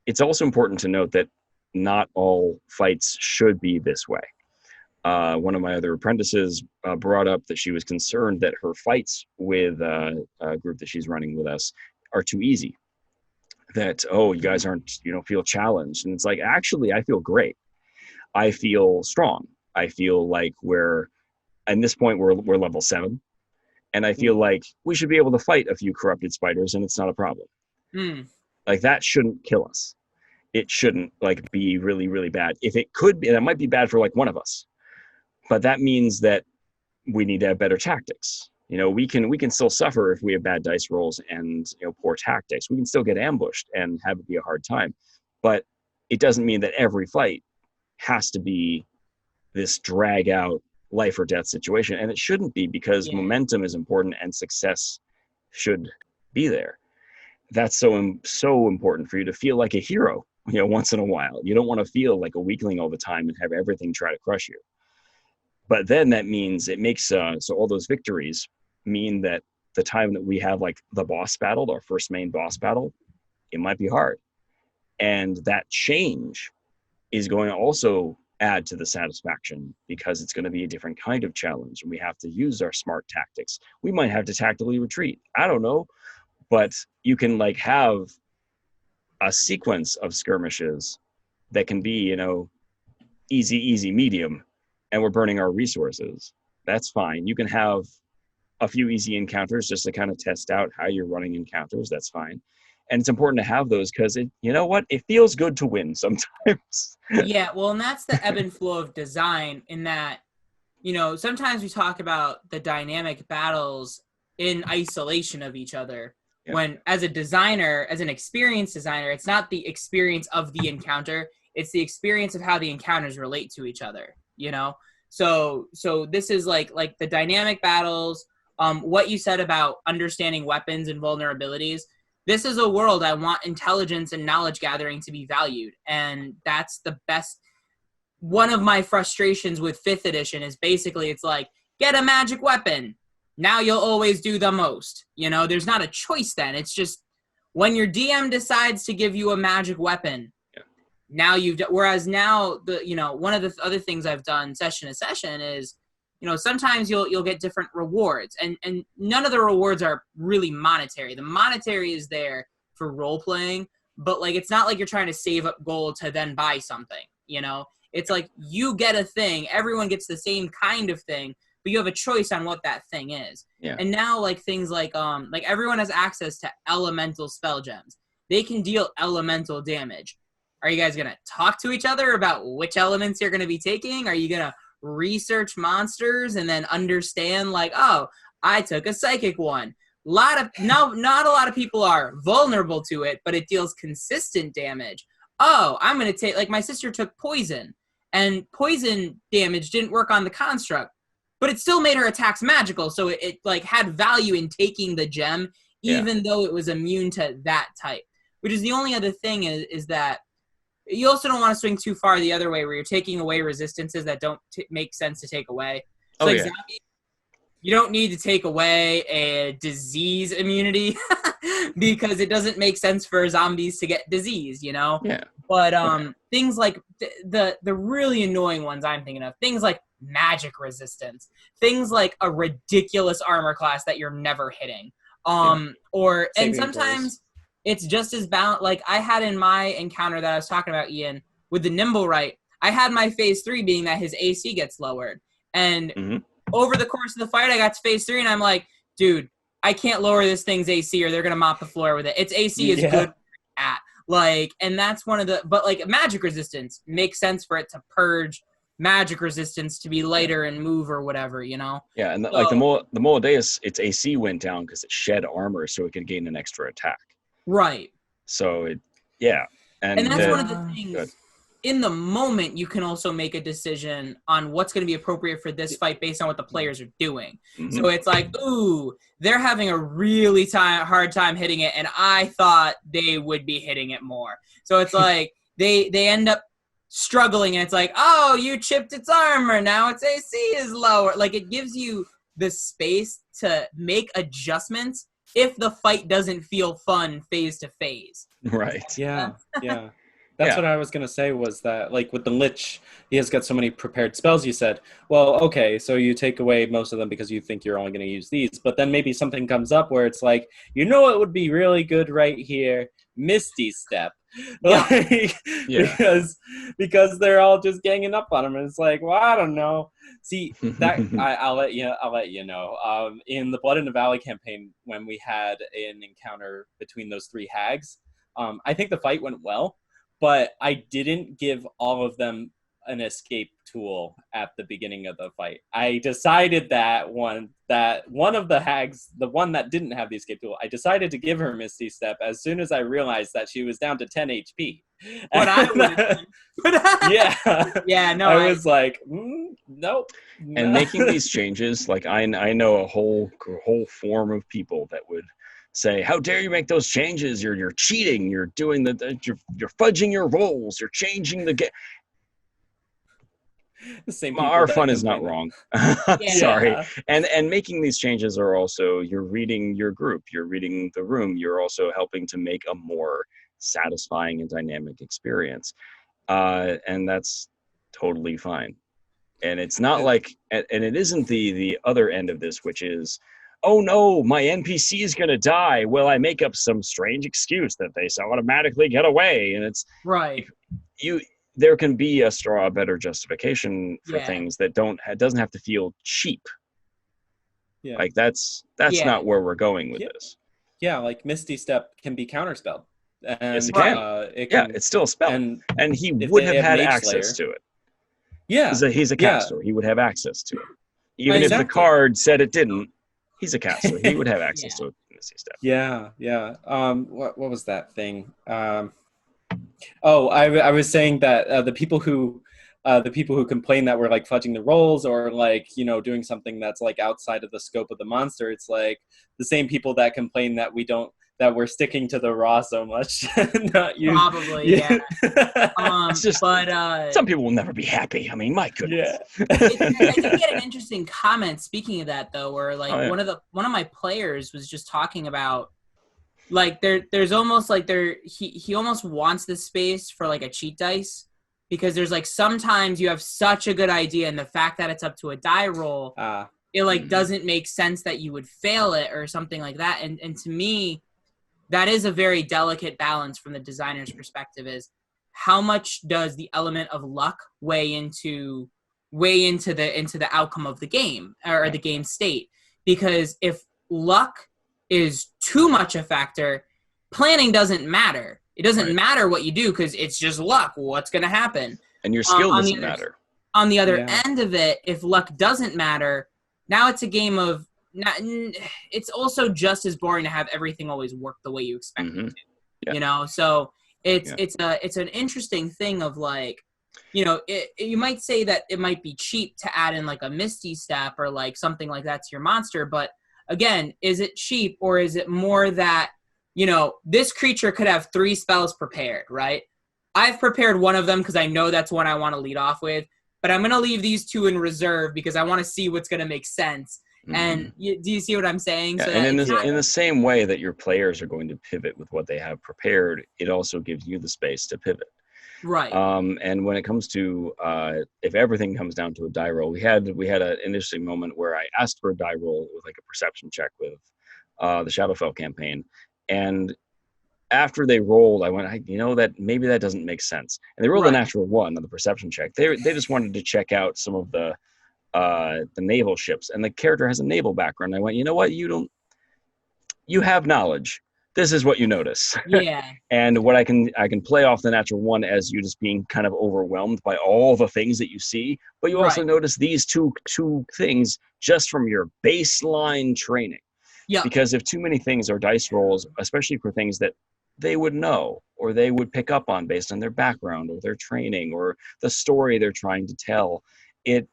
it's also important to note that not all fights should be this way. One of my other apprentices brought up that she was concerned that her fights with a group that she's running with us are too easy. That, oh, you guys aren't, feel challenged. And it's like, actually, I feel great. I feel strong. I feel like at this point, we're level 7. And I feel like we should be able to fight a few corrupted spiders and it's not a problem. Like, that shouldn't kill us. It shouldn't like be really, really bad. If it could be, and it might be bad for like one of us, but that means that we need to have better tactics. We can still suffer if we have bad dice rolls and poor tactics. We can still get ambushed and have it be a hard time, but it doesn't mean that every fight has to be this drag out life or death situation, and it shouldn't be, because momentum is important and success should be there. That's so important for you to feel like a hero, once in a while. You don't want to feel like a weakling all the time and have everything try to crush you. But then that means it makes so all those victories mean that the time that we have like the boss battle, our first main boss battle, it might be hard. And that change is going to also add to the satisfaction, because it's going to be a different kind of challenge. And we have to use our smart tactics. We might have to tactically retreat. I don't know. But you can like have a sequence of skirmishes that can be, easy, medium, and we're burning our resources. That's fine. You can have a few easy encounters just to kind of test out how you're running encounters. That's fine. And it's important to have those because it feels good to win sometimes. Yeah, well, and that's the ebb and flow of design, in that, sometimes we talk about the dynamic battles in isolation of each other. Yeah. When as a designer, as an experienced designer, it's not the experience of the encounter, it's the experience of how the encounters relate to each other, So this is like the dynamic battles, what you said about understanding weapons and vulnerabilities. This is a world I want intelligence and knowledge gathering to be valued. And that's the best. One of my frustrations with 5th edition is basically it's like, get a magic weapon. Now you'll always do the most. There's not a choice then. It's just when your DM decides to give you a magic weapon, now whereas now one of the other things I've done session to session is, sometimes you'll get different rewards, and none of the rewards are really monetary. The monetary is there for role playing, but like, it's not like you're trying to save up gold to then buy something, It's like you get a thing, everyone gets the same kind of thing, but you have a choice on what that thing is. Yeah. And now like things like everyone has access to elemental spell gems. They can deal elemental damage. Are you guys gonna talk to each other about which elements you're gonna be taking? Are you gonna research monsters and then understand like, oh, I took a psychic one. Not a lot of people are vulnerable to it, but it deals consistent damage. Oh, I'm gonna take, like my sister took poison, and poison damage didn't work on the construct, but it still made her attacks magical, so it like had value in taking the gem, even though it was immune to that type. Which is the only other thing is that you also don't want to swing too far the other way, where you're taking away resistances that don't make sense to take away. So zombies, you don't need to take away a disease immunity because it doesn't make sense for zombies to get disease, you know? Yeah. But things like the really annoying ones I'm thinking of, things like magic resistance, things like a ridiculous armor class that you're never hitting. And sometimes it's just as balanced. Like I had in my encounter that I was talking about, Ian, with the Nimble Right, I had my phase 3 being that his AC gets lowered. And over the course of the fight, I got to phase 3 and I'm like, dude, I can't lower this thing's AC or they're going to mop the floor with it. Its AC is good at. Like, and that's one of the, but like magic resistance makes sense for it to purge magic resistance to be lighter and move or whatever, you know? Yeah, and like the Moladeus, its AC went down because it shed armor so it could gain an extra attack. Right. So and that's one of the things. In the moment, you can also make a decision on what's going to be appropriate for this fight based on what the players are doing. So it's like, ooh, they're having a really hard time hitting it, and I thought they would be hitting it more. So it's like they end up struggling, and it's like, oh, you chipped its armor, now its AC is lower. Like, it gives you the space to make adjustments if the fight doesn't feel fun phase to phase. Right. Yeah. That's what I was going to say, was that, like, with the Lich, he has got so many prepared spells. You said, well, okay, so you take away most of them because you think you're only going to use these. But then maybe something comes up where it's like, you know what would be really good right here? Misty Step. Because they're all just ganging up on him. And it's like, well, I don't know. See, that I'll let you know. In the Blood in the Valley campaign, when we had an encounter between those 3 hags, I think the fight went well. But I didn't give all of them an escape tool at the beginning of the fight. I decided that one of the hags, the one that didn't have the escape tool, I decided to give her Misty Step as soon as I realized that she was down to 10 HP. What I would I was like, nope. And making these changes, like I know a whole form of people that would say, how dare you make those changes? You're cheating. You're doing you're fudging your rolls. You're changing the game. The same. Our fun is not wrong. Sorry. And making these changes are also, you're reading your group. You're reading the room. You're also helping to make a more satisfying and dynamic experience. And that's totally fine. And it's not like, and it isn't the other end of this, which is, oh no, my NPC is going to die. Well, I make up some strange excuse that they automatically get away. And it's right. There can be a better justification for things that doesn't have to feel cheap. Yeah. Like that's not where we're going with this. Yeah. Like Misty Step can be counterspelled. Yes, it can. It's still a spell. And he would have had access to it. Yeah. He's a caster. He would have access to it. Even if the card said it didn't, he's a caster. He would have access to Misty Step. Yeah. What was that thing? I was saying that the people who complain that we're like fudging the rolls or like, you know, doing something that's like outside of the scope of the monster, it's like the same people that complain that we're sticking to the raw so much. Probably, yeah. It's just, but some people will never be happy. I mean, my goodness. Yeah. I did get an interesting comment. Speaking of that, though, where like one of my players was just talking about like there's almost like he almost wants this space for like a cheat dice, because there's like sometimes you have such a good idea and the fact that it's up to a die roll, it like doesn't make sense that you would fail it or something like that. And to me, that is a very delicate balance from the designer's perspective, is how much does the element of luck weigh into weigh into the outcome of the game or the game state. Because if luck is too much a factor, planning doesn't matter. It doesn't matter what you do because it's just luck. What's going to happen? And your skill doesn't matter. On the other end of it, if luck doesn't matter, now it's a game of it's also just as boring to have everything always work the way you expect it to. Yeah. You know, so it's an interesting thing of like, you know, you might say that it might be cheap to add in like a Misty Step or like something like that to your monster, but again, is it cheap or is it more that, you know, this creature could have 3 spells prepared, right? I've prepared one of them because I know that's one I want to lead off with, but I'm going to leave these 2 in reserve because I want to see what's going to make sense. And do you see what I'm saying? Yeah, so and in the same way that your players are going to pivot with what they have prepared, it also gives you the space to pivot. Right. And when it comes to if everything comes down to a die roll, we had an interesting moment where I asked for a die roll with like a perception check with the Shadowfell campaign, and after they rolled, I went, you know, that maybe that doesn't make sense. And they rolled a natural 1 on the perception check. They just wanted to check out some of the naval ships, and the character has a naval background. I went, you know what, you have knowledge. This is what you notice. Yeah. And what I can play off the natural 1 as you just being kind of overwhelmed by all the things that you see, but you also notice these two things just from your baseline training. Yeah. Because if too many things are dice rolls, especially for things that they would know or they would pick up on based on their background or their training or the story they're trying to tell, it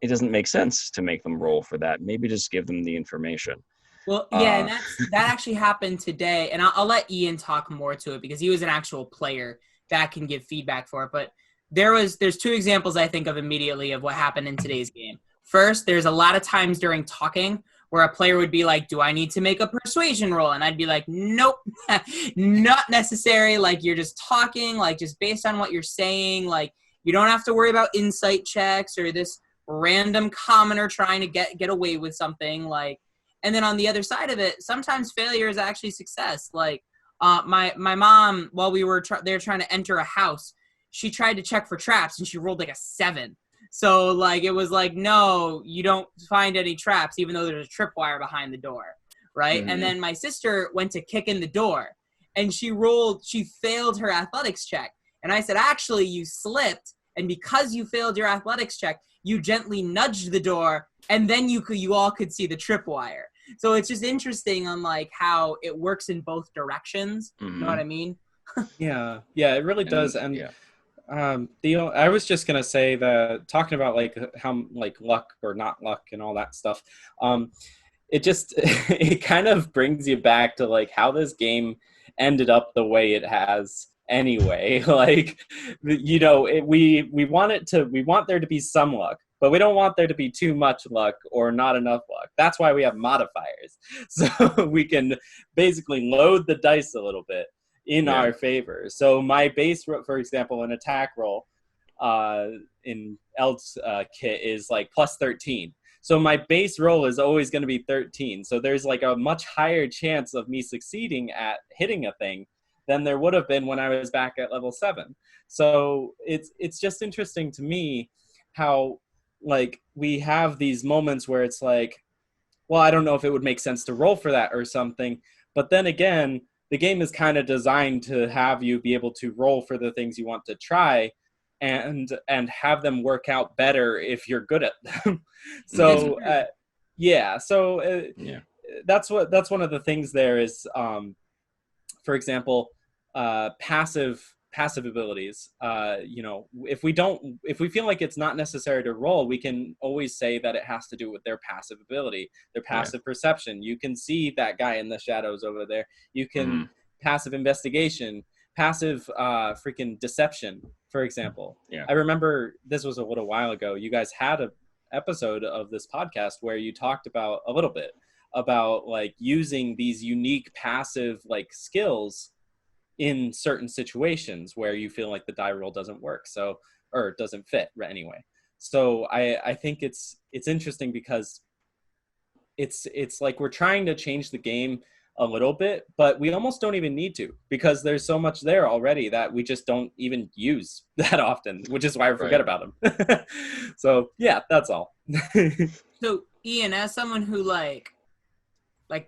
doesn't make sense to make them roll for that. Maybe just give them the information. Well, yeah, and that actually happened today, and I'll let Ian talk more to it because he was an actual player that can give feedback for it. But there's 2 examples I think of immediately of what happened in today's game. First, there's a lot of times during talking where a player would be like, do I need to make a persuasion roll? And I'd be like, nope, not necessary. Like, you're just talking, like, just based on what you're saying. Like, you don't have to worry about insight checks or this random commoner trying to get away with something. Like, and then on the other side of it, sometimes failure is actually success. Like, my mom, while we were they were trying to enter a house, she tried to check for traps and she rolled like a 7. So like it was like, no, you don't find any traps, even though there's a tripwire behind the door, right? And then my sister went to kick in the door, and she failed her athletics check. And I said, actually, you slipped, and because you failed your athletics check, you gently nudged the door, and then you all could see the tripwire. So it's just interesting on like how it works in both directions. You know what I mean? Yeah, it really does. And I was just gonna say that talking about like how like luck or not luck and all that stuff, it just it kind of brings you back to like how this game ended up the way it has anyway. Like, you know, we want there to be some luck, but we don't want there to be too much luck or not enough luck. That's why we have modifiers, so we can basically load the dice a little bit in our favor. So my base, for example, an attack roll in Eld's kit is like plus 13. So my base roll is always going to be 13. So there's like a much higher chance of me succeeding at hitting a thing than there would have been when I was back at level 7. So it's just interesting to me how like we have these moments where it's like, well, I don't know if it would make sense to roll for that or something. But then again, the game is kind of designed to have you be able to roll for the things you want to try and have them work out better if you're good at them. So that's one of the things there is, for example, passive abilities. You know, if we feel like it's not necessary to roll, we can always say that it has to do with their passive ability, their passive perception. You can see that guy in the shadows over there. You can passive investigation, passive freaking deception, for example. I remember this was a little while ago. You guys had an episode of this podcast where you talked about a little bit about like using these unique passive like skills in certain situations where you feel like the die roll doesn't work, or doesn't fit anyway. So I think it's interesting because it's like we're trying to change the game a little bit, but we almost don't even need to because there's so much there already that we just don't even use that often, which is why I forget about them. So yeah, that's all. So Ian, as someone who like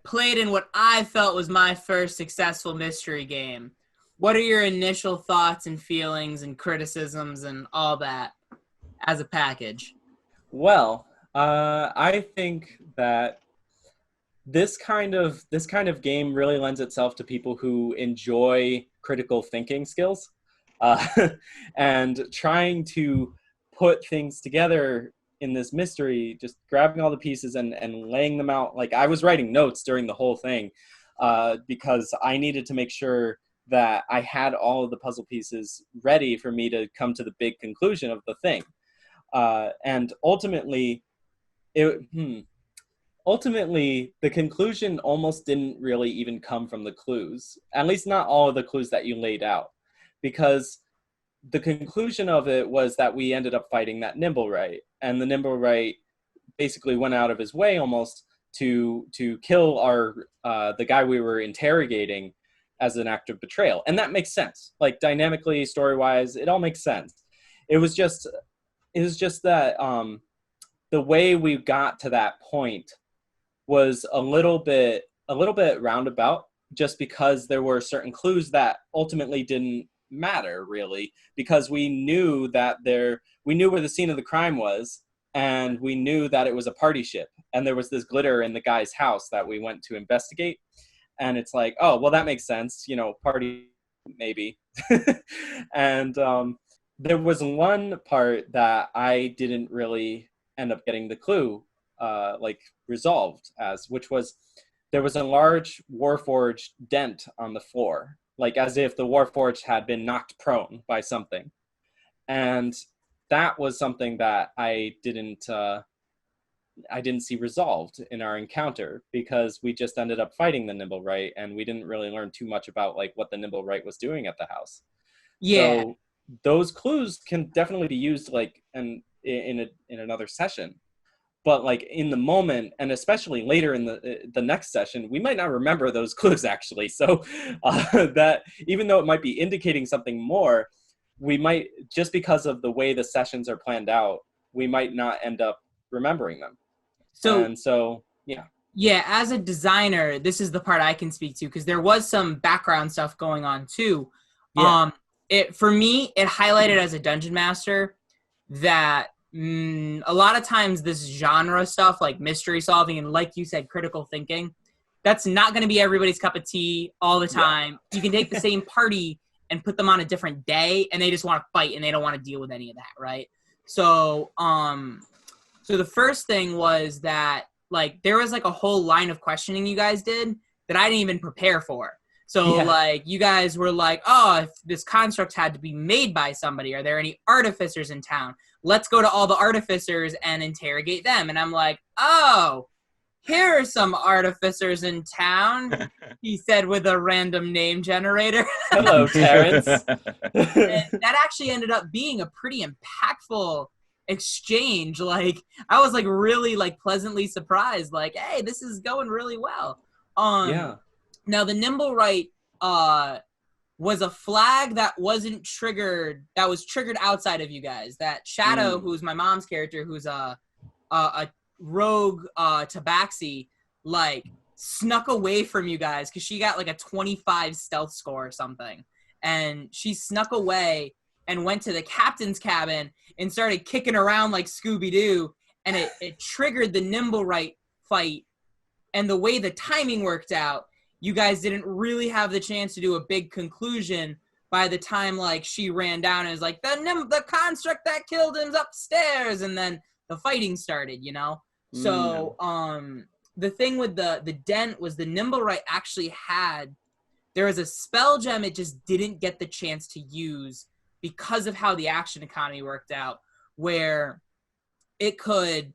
played in what I felt was my first successful mystery game, what are your initial thoughts and feelings and criticisms and all that as a package? Well, I think that this kind of game really lends itself to people who enjoy critical thinking skills, uh, and trying to put things together in this mystery, just grabbing all the pieces and laying them out. Like, I was writing notes during the whole thing, because I needed to make sure that I had all of the puzzle pieces ready for me to come to the big conclusion of the thing. And ultimately, the conclusion almost didn't really even come from the clues, at least not all of the clues that you laid out, because the conclusion of it was that we ended up fighting that Nimblewright, and the Nimblewright basically went out of his way almost to kill the guy we were interrogating as an act of betrayal. And that makes sense. Like, dynamically, story-wise, it all makes sense. It was just that the way we got to that point was a little bit roundabout, just because there were certain clues that ultimately didn't matter really, because we knew where the scene of the crime was, and we knew that it was a party ship, and there was this glitter in the guy's house that we went to investigate, and it's like, oh well, that makes sense, party maybe. And there was one part that I didn't really end up getting the clue resolved as, which was there was a large Warforged dent on the floor, like as if the Warforged had been knocked prone by something. And that was something that I didn't see resolved in our encounter, because we just ended up fighting the Nimblewright, and we didn't really learn too much about like what the Nimblewright was doing at the house. Yeah. So those clues can definitely be used like in another session. But like in the moment, and especially later in the next session, we might not remember those clues actually. So that even though it might be indicating something more, we might, just because of the way the sessions are planned out, we might not end up remembering them. So yeah. Yeah, as a designer, this is the part I can speak to, because there was some background stuff going on too. Yeah. For me, it highlighted as a dungeon master that a lot of times this genre stuff, like mystery solving and, like you said, critical thinking, that's not going to be everybody's cup of tea all the time. Yeah. You can take the same party and put them on a different day, and they just want to fight and they don't want to deal with any of that, right? So the first thing was that, like, there was like a whole line of questioning you guys did that I didn't even prepare for. So, like, you guys were like, oh, if this construct had to be made by somebody, are there any artificers in town? Let's go to all the artificers and interrogate them. And I'm like, oh, here are some artificers in town, he said with a random name generator. Hello, Terrence. And that actually ended up being a pretty impactful exchange. Like, I was like really like pleasantly surprised, like, hey, this is going really well. Now the Nimblewright was a flag that wasn't triggered, that was triggered outside of you guys. That Shadow, who's my mom's character, who's a rogue tabaxi, like snuck away from you guys because she got like a 25 stealth score or something, and she snuck away and went to the captain's cabin and started kicking around like Scooby-Doo, and it triggered the Nimblewright fight. And the way the timing worked out, you guys didn't really have the chance to do a big conclusion by the time like she ran down and was like, the construct that killed him's upstairs, and then the fighting started, you know? So the thing with the dent was the Nimblewright actually there was a spell gem it just didn't get the chance to use because of how the action economy worked out, where it could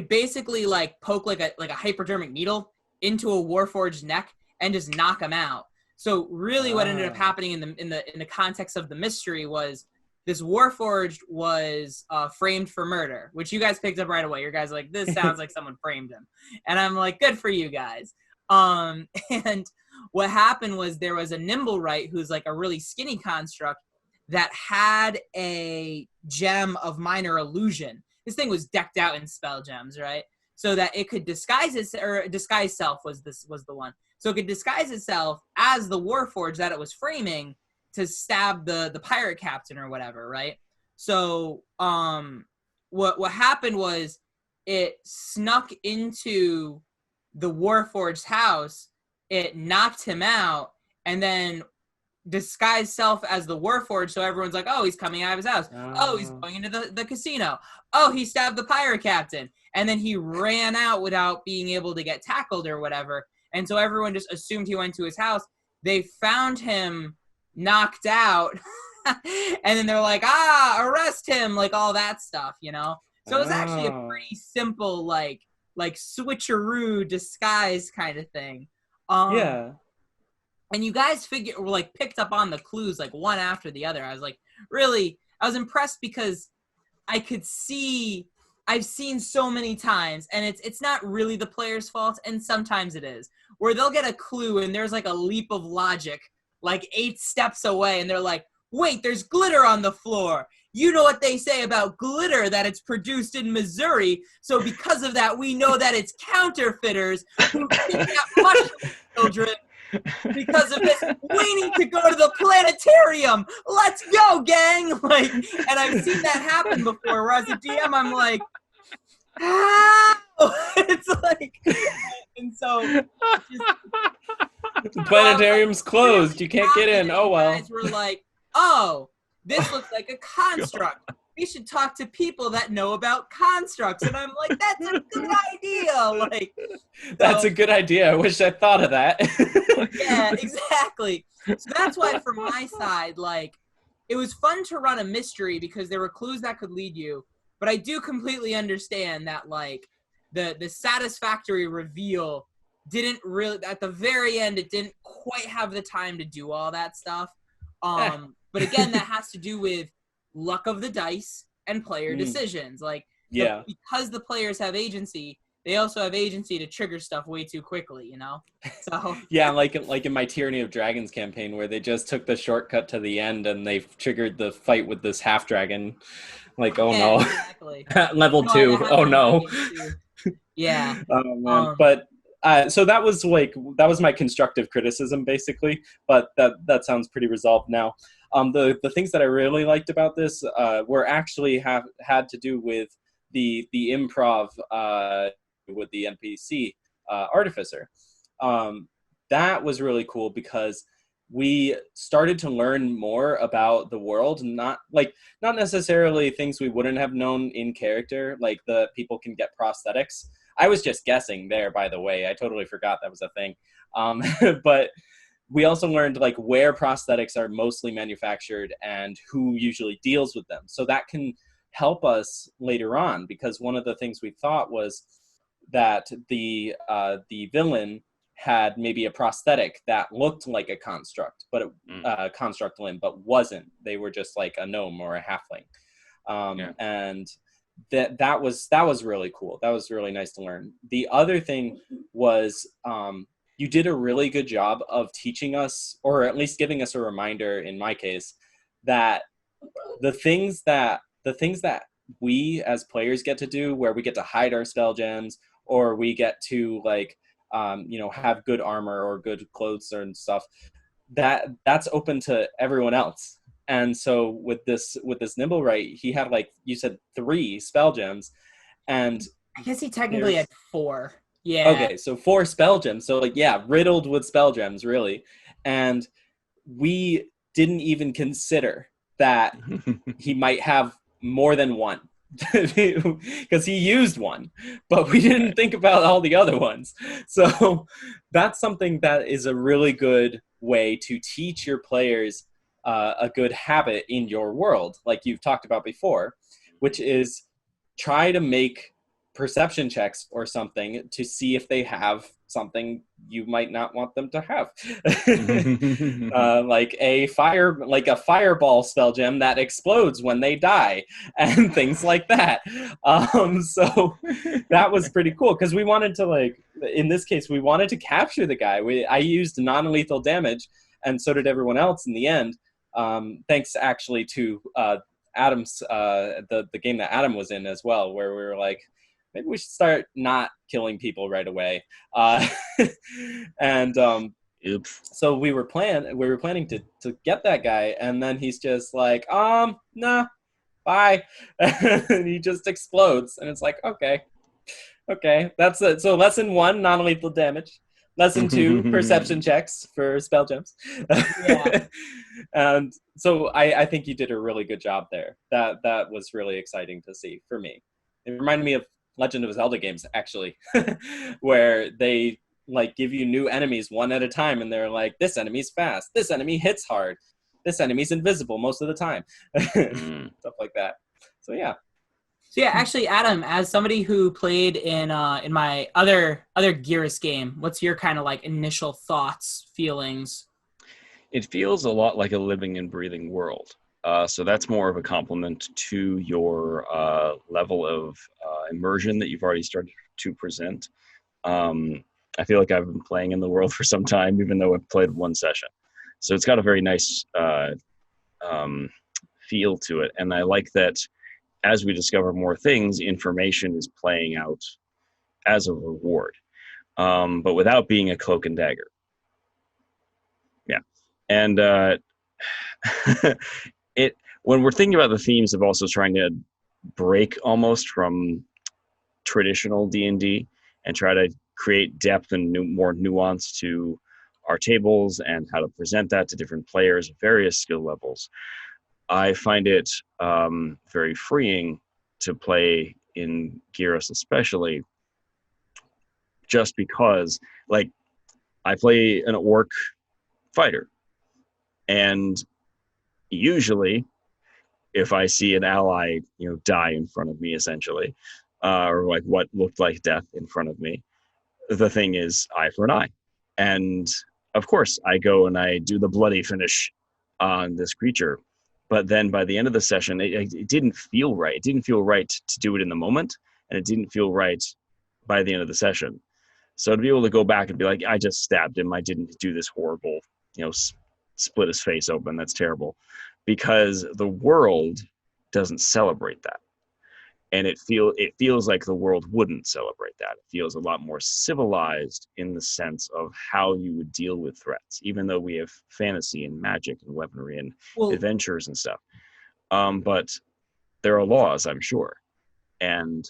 basically like poke like a hypodermic needle into a Warforged neck and just knock him out. So really what ended up happening in the context of the mystery was this Warforged was framed for murder, which you guys picked up right away. You guys are like, this sounds like someone framed him. And I'm like, good for you guys. And what happened was there was a Nimblewright who's like a really skinny construct that had a gem of minor illusion. This thing was decked out in spell gems, right? So that it could disguise disguise self was the one. So it could disguise itself as the Warforged that it was framing to stab the pirate captain or whatever, right? So what happened was it snuck into the Warforged's house, it knocked him out, and then disguised self as the Warforged, so everyone's like, oh, he's coming out of his house. Oh, he's going into the casino. Oh, he stabbed the pirate captain. And then he ran out without being able to get tackled or whatever. And so everyone just assumed he went to his house. They found him knocked out. And then they're like, arrest him, like all that stuff, you know? So it was actually a pretty simple, like switcheroo disguise kind of thing. Yeah. And you guys picked up on the clues like one after the other. I was impressed because I could see, I've seen so many times, and it's not really the player's fault, and sometimes it is, where they'll get a clue and there's like a leap of logic, like 8 steps away, and they're like, wait, there's glitter on the floor. You know what they say about glitter, that it's produced in Missouri, so because of that, we know that it's counterfeiters who kidnap mushroom children. Because of this, we need to go to the planetarium. Let's go, gang! Like, and I've seen that happen before. Where as a DM, I'm like, how? It's like, and so the planetarium's closed. You can't get in. Oh well. Guys were like, oh, this looks like a construct. We should talk to people that know about constructs. And I'm like, that's a good idea. Like, that's a good idea. I wish I thought of that. Yeah, exactly. So that's why from my side, like, it was fun to run a mystery because there were clues that could lead you. But I do completely understand that, like, the satisfactory reveal didn't really, at the very end, it didn't quite have the time to do all that stuff. But again, that has to do with luck of the dice and player decisions. Like, yeah, because the players have agency, they also have agency to trigger stuff way too quickly, you know? So yeah, like in my Tyranny of Dragons campaign, where they just took the shortcut to the end and they triggered the fight with this half dragon. Like, oh no, exactly. Level 2. Oh no. Yeah. Oh man. But so that was my constructive criticism, basically. But that sounds pretty resolved now. The things that I really liked about this were actually had to do with the improv with the NPC artificer. That was really cool because we started to learn more about the world, not necessarily things we wouldn't have known in character, like the people can get prosthetics. I was just guessing there, by the way. I totally forgot that was a thing. But we also learned like where prosthetics are mostly manufactured and who usually deals with them. So that can help us later on, because one of the things we thought was that the villain had maybe a prosthetic that looked like a construct, but construct limb, but wasn't. They were just like a gnome or a halfling. And that was really cool. That was really nice to learn. The other thing was you did a really good job of teaching us, or at least giving us a reminder, in my case, that the things that we as players get to do, where we get to hide our spell gems, or we get to like have good armor or good clothes and stuff, that's open to everyone else. And so with this Nimblewright, he had, like you said, 3 spell gems, and I guess he technically had 4. Yeah. Okay, so 4 spell gems. So riddled with spell gems, really. And we didn't even consider that he might have more than one, because he used one, but we didn't think about all the other ones. So that's something that is a really good way to teach your players a good habit in your world, like you've talked about before, which is try to make perception checks or something to see if they have something you might not want them to have. Like a fireball spell gem that explodes when they die and things like that. So that was pretty cool, because we wanted to in this case, we wanted to capture the guy. I used non-lethal damage, and so did everyone else in the end. Thanks actually to Adam's the game that Adam was in as well, where we were like, maybe we should start not killing people right away. And Oops. so we were planning to get that guy, and then he's just like, nah, bye. And he just explodes, and it's like, okay, that's it. So lesson 1, non-lethal damage. Lesson 2, perception checks for spell gems. Yeah. And so I think you did a really good job there. That was really exciting to see for me. It reminded me of Legend of Zelda games, actually, where they like give you new enemies one at a time, and they're like, this enemy's fast, this enemy hits hard, this enemy's invisible most of the time. Stuff like that. So yeah. So yeah, actually, Adam, as somebody who played in my other Geras game, what's your kind of like initial thoughts, feelings? It feels a lot like a living and breathing world. So that's more of a compliment to your level of immersion that you've already started to present. I feel like I've been playing in the world for some time, even though I've played one session. So it's got a very nice feel to it. And I like that as we discover more things, information is playing out as a reward, but without being a cloak and dagger. Yeah. And when we're thinking about the themes of also trying to break almost from traditional D&D and try to create depth and more nuance to our tables and how to present that to different players of various skill levels, I find it very freeing to play in Geras, especially just because, like, I play an orc fighter, and usually if I see an ally, die in front of me, essentially, or like what looked like death in front of me, the thing is eye for an eye. And of course, I go and I do the bloody finish on this creature. But then by the end of the session, it didn't feel right. It didn't feel right to do it in the moment, and it didn't feel right by the end of the session. So to be able to go back and be like, I just stabbed him. I didn't do this horrible, split his face open. That's terrible. Because the world doesn't celebrate that. And it feels like the world wouldn't celebrate that. It feels a lot more civilized in the sense of how you would deal with threats, even though we have fantasy and magic and weaponry and adventures and stuff. But there are laws, I'm sure. And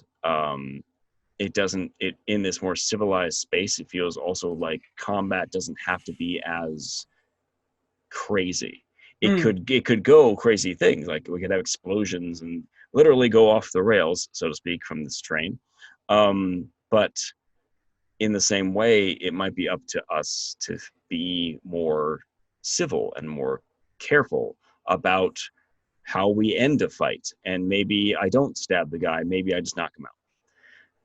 in this more civilized space, it feels also like combat doesn't have to be as crazy. It could go crazy things, like we could have explosions and literally go off the rails, so to speak, from this train. But in the same way, it might be up to us to be more civil and more careful about how we end a fight. And maybe I don't stab the guy, maybe I just knock him out.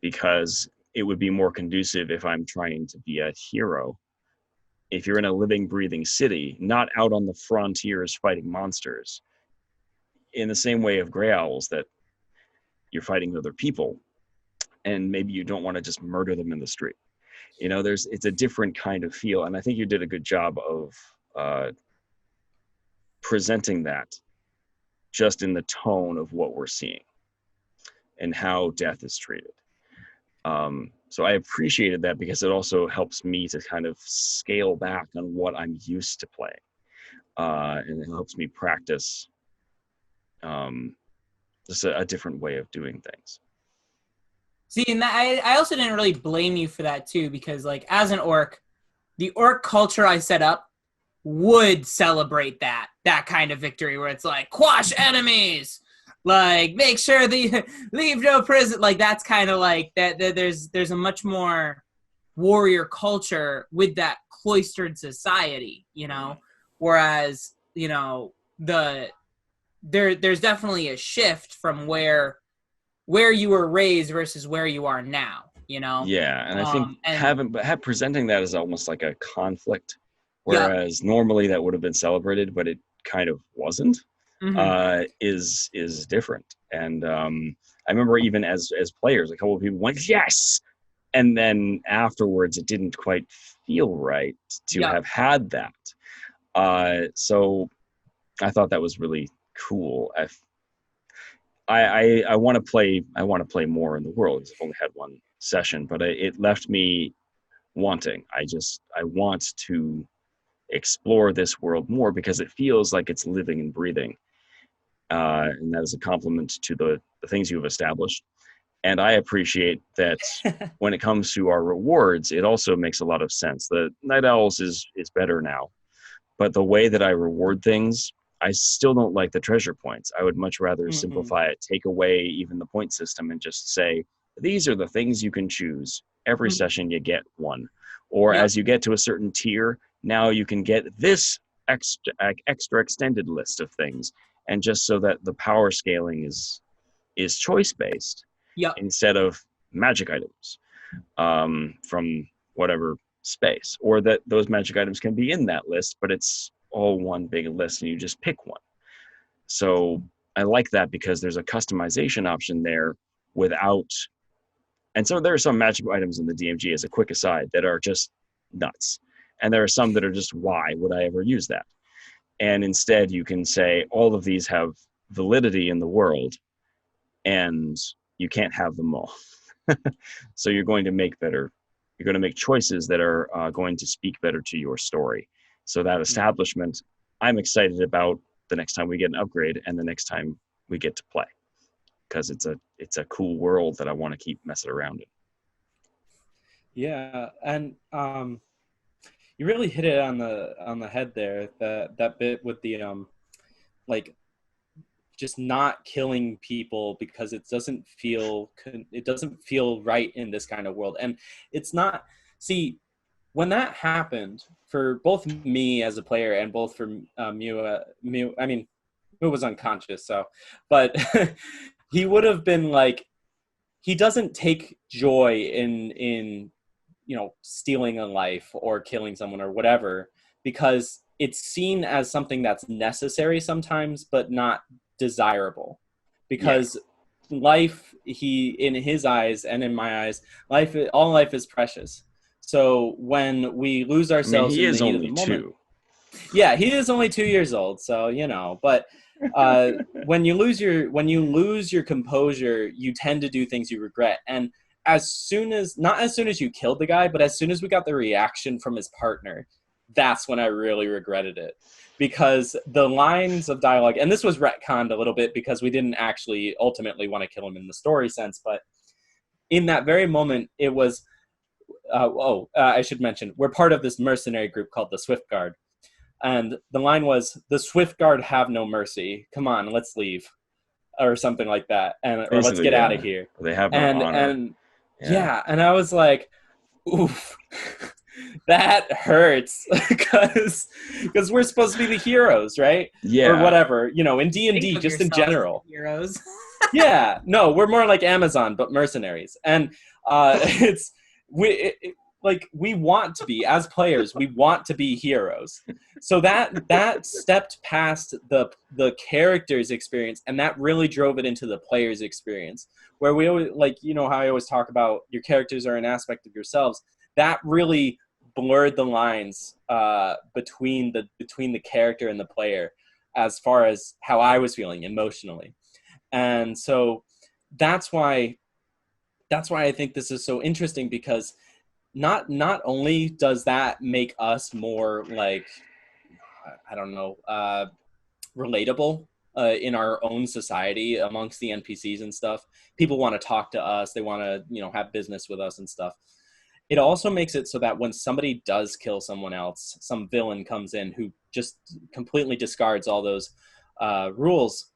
Because it would be more conducive if I'm trying to be a hero. If you're in a living, breathing city, not out on the frontiers fighting monsters, in the same way of Grey Owls, that you're fighting other people, and maybe you don't want to just murder them in the street. It's a different kind of feel, and I think you did a good job of presenting that just in the tone of what we're seeing and how death is treated. So I appreciated that because it also helps me to kind of scale back on what I'm used to playing. And it helps me practice just a different way of doing things. See, and I also didn't really blame you for that too, because like as an orc, the orc culture I set up would celebrate that kind of victory where it's like quash enemies, like make sure they leave no prison. Like that's kind of like that. There's a much more warrior culture with that cloistered society, whereas there's definitely a shift from where you were raised versus where you are now, Yeah, and I think presenting that as almost like a conflict, whereas normally that would have been celebrated, but it kind of wasn't, is different. And I remember even as players, a couple of people went, yes, and then afterwards it didn't quite feel right to Yeah. have had that. So I thought that was really cool. I want to play. I want to play more in the world. I've only had one session, but it left me wanting. I want to explore this world more because it feels like it's living and breathing, and that is a compliment to the things you have established. And I appreciate that when it comes to our rewards, it also makes a lot of sense. The Night Owls is better now, but the way that I reward things, I still don't like the treasure points. I would much rather simplify it, take away even the point system, and just say, these are the things you can choose. Every session you get one. Or as you get to a certain tier, now you can get this extra extended list of things. And just so that the power scaling is choice-based instead of magic items from whatever space. Or that those magic items can be in that list, but it's all one big list and you just pick one. So I like that because there's a customization option there without, and so there are some magic items in the DMG, as a quick aside, that are just nuts. And there are some that are just, why would I ever use that? And instead you can say all of these have validity in the world and you can't have them all. So you're going to make choices that are going to speak better to your story. So that establishment, I'm excited about the next time we get an upgrade and the next time we get to play, because it's a cool world that I want to keep messing around in. Yeah, and you really hit it on the head there. That bit with the like just not killing people because it doesn't feel right in this kind of world, and it's not. See, when that happened for both me as a player and both for Mew, I mean, Mew was unconscious, so, but he would have been like, he doesn't take joy in stealing a life or killing someone or whatever, because it's seen as something that's necessary sometimes, but not desirable. Because life, in his eyes and in my eyes, all life is precious. So when we lose ourselves, he in is the heat only of the moment, 2. Yeah, he is only 2 years old, so but when you lose your composure, you tend to do things you regret. And not as soon as you killed the guy, but as soon as we got the reaction from his partner, that's when I really regretted it. Because the lines of dialogue, and this was retconned a little bit because we didn't actually ultimately want to kill him in the story sense, but in that very moment, it was, I should mention, we're part of this mercenary group called the Swift Guard. And the line was, the Swift Guard have no mercy. Come on, let's leave. Or something like that. Or let's get out of here. They have no honor. And I was like, oof, that hurts. Because we're supposed to be the heroes, right? Yeah. Or whatever, in D&D, just in general. Heroes. Yeah, no, we're more like Amazon, but mercenaries. And we want to be, as players, we want to be heroes. So that stepped past the character's experience, and that really drove it into the player's experience, where we always, how I always talk about your characters are an aspect of yourselves. That really blurred the lines between the character and the player, as far as how I was feeling emotionally. And so that's why I think this is so interesting, because not only does that make us more relatable in our own society amongst the NPCs and stuff. People want to talk to us. They want to, have business with us and stuff. It also makes it so that when somebody does kill someone else, some villain comes in who just completely discards all those rules,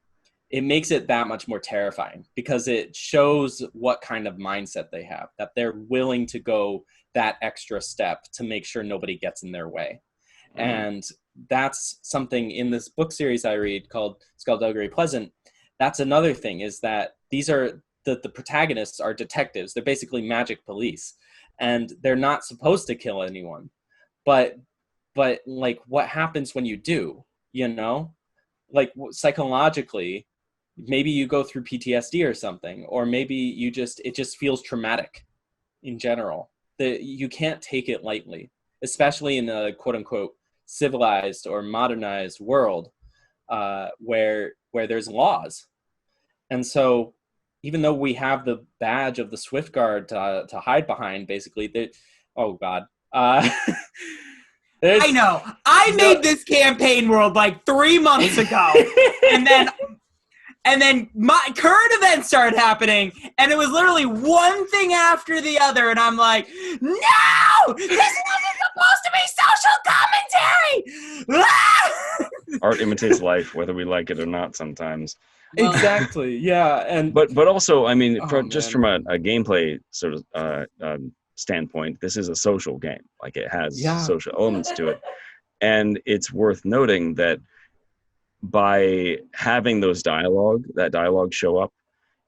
it makes it that much more terrifying, because it shows what kind of mindset they have, that they're willing to go that extra step to make sure nobody gets in their way. Mm-hmm. And that's something in this book series I read called Skullduggery Pleasant. That's another thing, is that these are the protagonists are detectives. They're basically magic police, and they're not supposed to kill anyone. But what happens when you do, psychologically, maybe you go through PTSD or something, or maybe it just feels traumatic. in general. You can't take it lightly, especially in a quote-unquote civilized or modernized world where there's laws. And so even though we have the badge of the Swift Guard to hide behind, basically, oh, God. I know. I made this campaign world like 3 months ago. And then my current events started happening, and it was literally one thing after the other, and I'm like, no! This wasn't supposed to be social commentary! Art imitates life, whether we like it or not sometimes. Well, Exactly, yeah. And But also, I mean, just man. from a gameplay sort of standpoint, this is a social game. Like, it has social elements to it. And it's worth noting that by having that dialogue show up,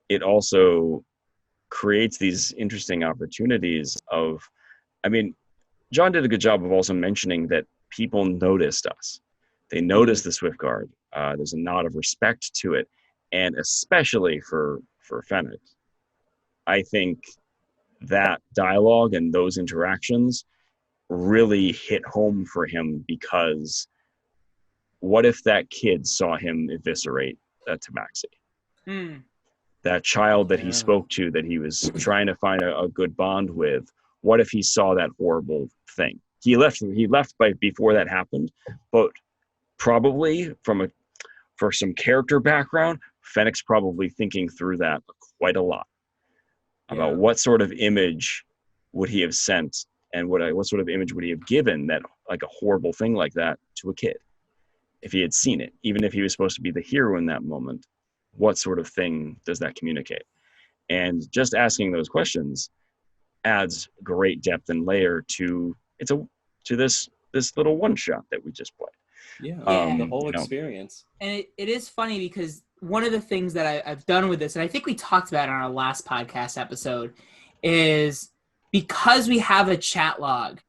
it also creates these interesting opportunities of, I mean, John did a good job of also mentioning that people noticed us. They noticed the Swift Guard. There's a nod of respect to it. And especially for Fennec, I think that dialogue and those interactions really hit home for him, because what if that kid saw him eviscerate Tabaxi? That child that he spoke to, that he was trying to find a good bond with, what if he saw that horrible thing? He left before that happened, but probably for some character background, Fennec's probably thinking through that quite a lot about what sort of image would he have sent, and what sort of image would he have given that, like, a horrible thing like that to a kid if he had seen it, even if he was supposed to be the hero in that moment. What sort of thing does that communicate? And just asking those questions adds great depth and layer to this little one shot that we just played. The whole experience. And it is funny, because one of the things that I've done with this, and I think we talked about it on our last podcast episode, is because we have a chat log,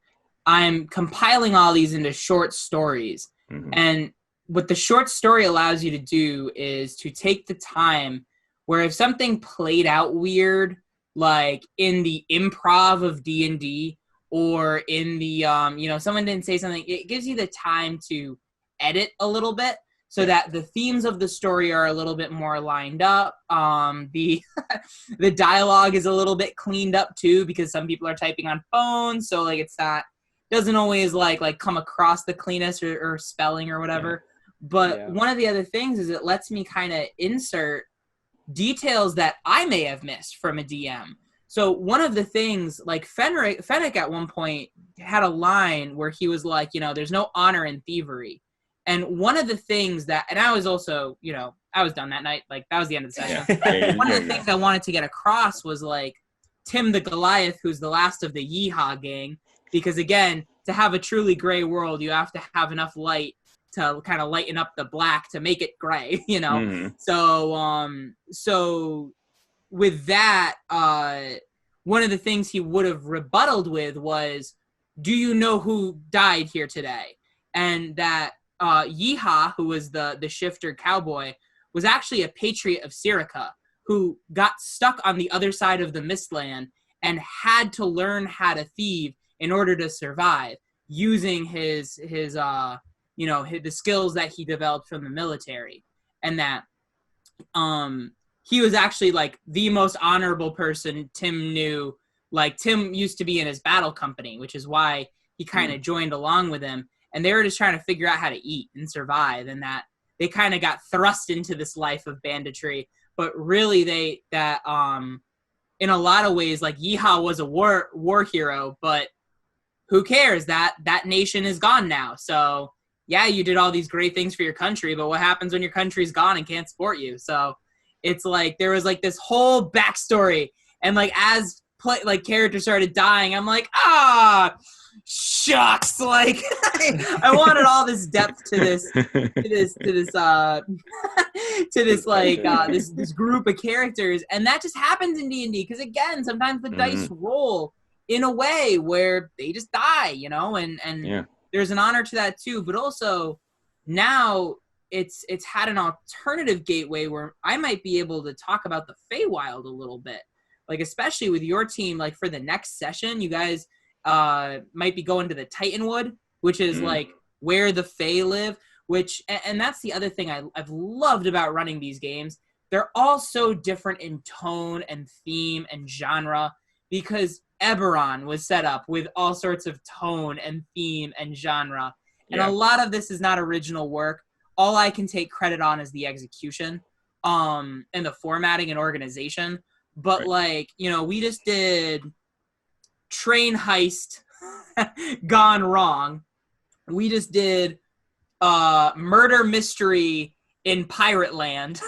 I'm compiling all these into short stories. And what the short story allows you to do is to take the time where, if something played out weird, like in the improv of D&D, or in the someone didn't say something, it gives you the time to edit a little bit so that the themes of the story are a little bit more lined up. The dialogue is a little bit cleaned up too, because some people are typing on phones, so like doesn't always like come across the cleanest or spelling or whatever. But one of the other things is it lets me kind of insert details that I may have missed from a DM. So one of the things, like Fennec at one point had a line where he was like, there's no honor in thievery. And one of the things that, and I was also, I was done that night. Like, that was the end of the session. One of the things I wanted to get across was, like, Tim the Goliath, who's the last of the Yeehaw gang. Because, again, to have a truly gray world, you have to have enough light to kind of lighten up the black to make it gray, So with that, one of the things he would have rebutted with was, do you know who died here today? And that Yeehaw, who was the shifter cowboy, was actually a patriot of Sirica who got stuck on the other side of the Mistland and had to learn how to thieve in order to survive, using the skills that he developed from the military. And that he was actually, like, the most honorable person Tim knew. Like, Tim used to be in his battle company, which is why he kind of joined along with him. And they were just trying to figure out how to eat and survive, and that they kind of got thrust into this life of banditry. But really, in a lot of ways, like, Yeehaw was a war hero, but who cares? That nation is gone now. So, yeah, you did all these great things for your country, but what happens when your country's gone and can't support you? So it's like there was, like, this whole backstory, and, like, as characters started dying, I'm like, shucks, like I wanted all this depth to this this group of characters, and that just happens in D&D because, again, sometimes the dice roll in a way where they just die, and there's an honor to that too. But also now it's had an alternative gateway where I might be able to talk about the Feywild a little bit, like especially with your team, like for the next session, you guys might be going to the Titanwood, which is like where the Fae live, and that's the other thing I've loved about running these games. They're all so different in tone and theme and genre because Eberron was set up with all sorts of tone and theme and genre. And a lot of this is not original work. All I can take credit on is the execution, and the formatting and organization. But like, you know, we just did Train Heist gone wrong. We just did Murder Mystery in Pirate Land.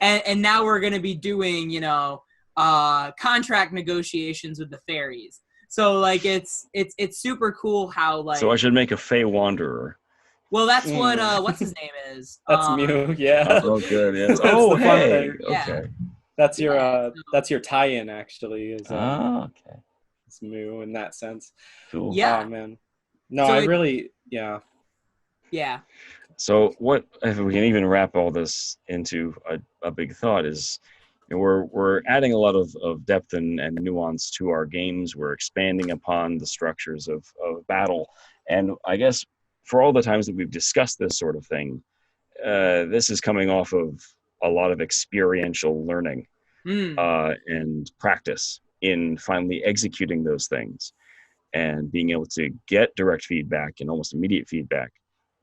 and now we're going to be doing, you know, contract negotiations with the fairies. So like it's super cool how like. So I should make a Fey Wanderer. Well, that's what what's his name is. That's Mew, yeah. Oh, good. Yes. That's Oh, the fun hey. thing. Okay. That's your tie-in actually. Is Okay. it's Mew in that sense. Cool. Yeah. Oh man. No, So I really yeah. Yeah. So what if we can even wrap all this into a big thought is, you know, we're adding a lot of depth and nuance to our games. We're expanding upon the structures of battle. And I guess for all the times that we've discussed this sort of thing, this is coming off of a lot of experiential learning and practice in finally executing those things and being able to get direct feedback and almost immediate feedback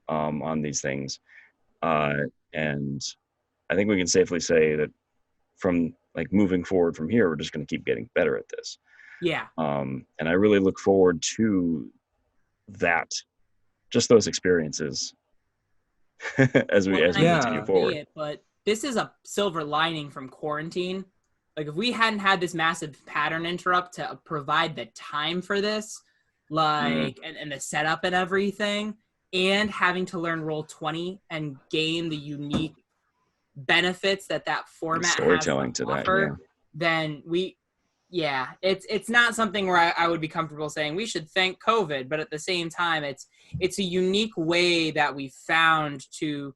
on these things. And I think we can safely say that from like moving forward from here, we're just going to keep getting better at this. Yeah. And I really look forward to that, just those experiences as we continue forward. But this is a silver lining from quarantine. Like if we hadn't had this massive pattern interrupt to provide the time for this, like and the setup and everything, and having to learn Roll20 and gain the unique benefits that format storytelling has to to offer, that, then it's not something where I would be comfortable saying we should thank COVID, but at the same time, it's a unique way that we found to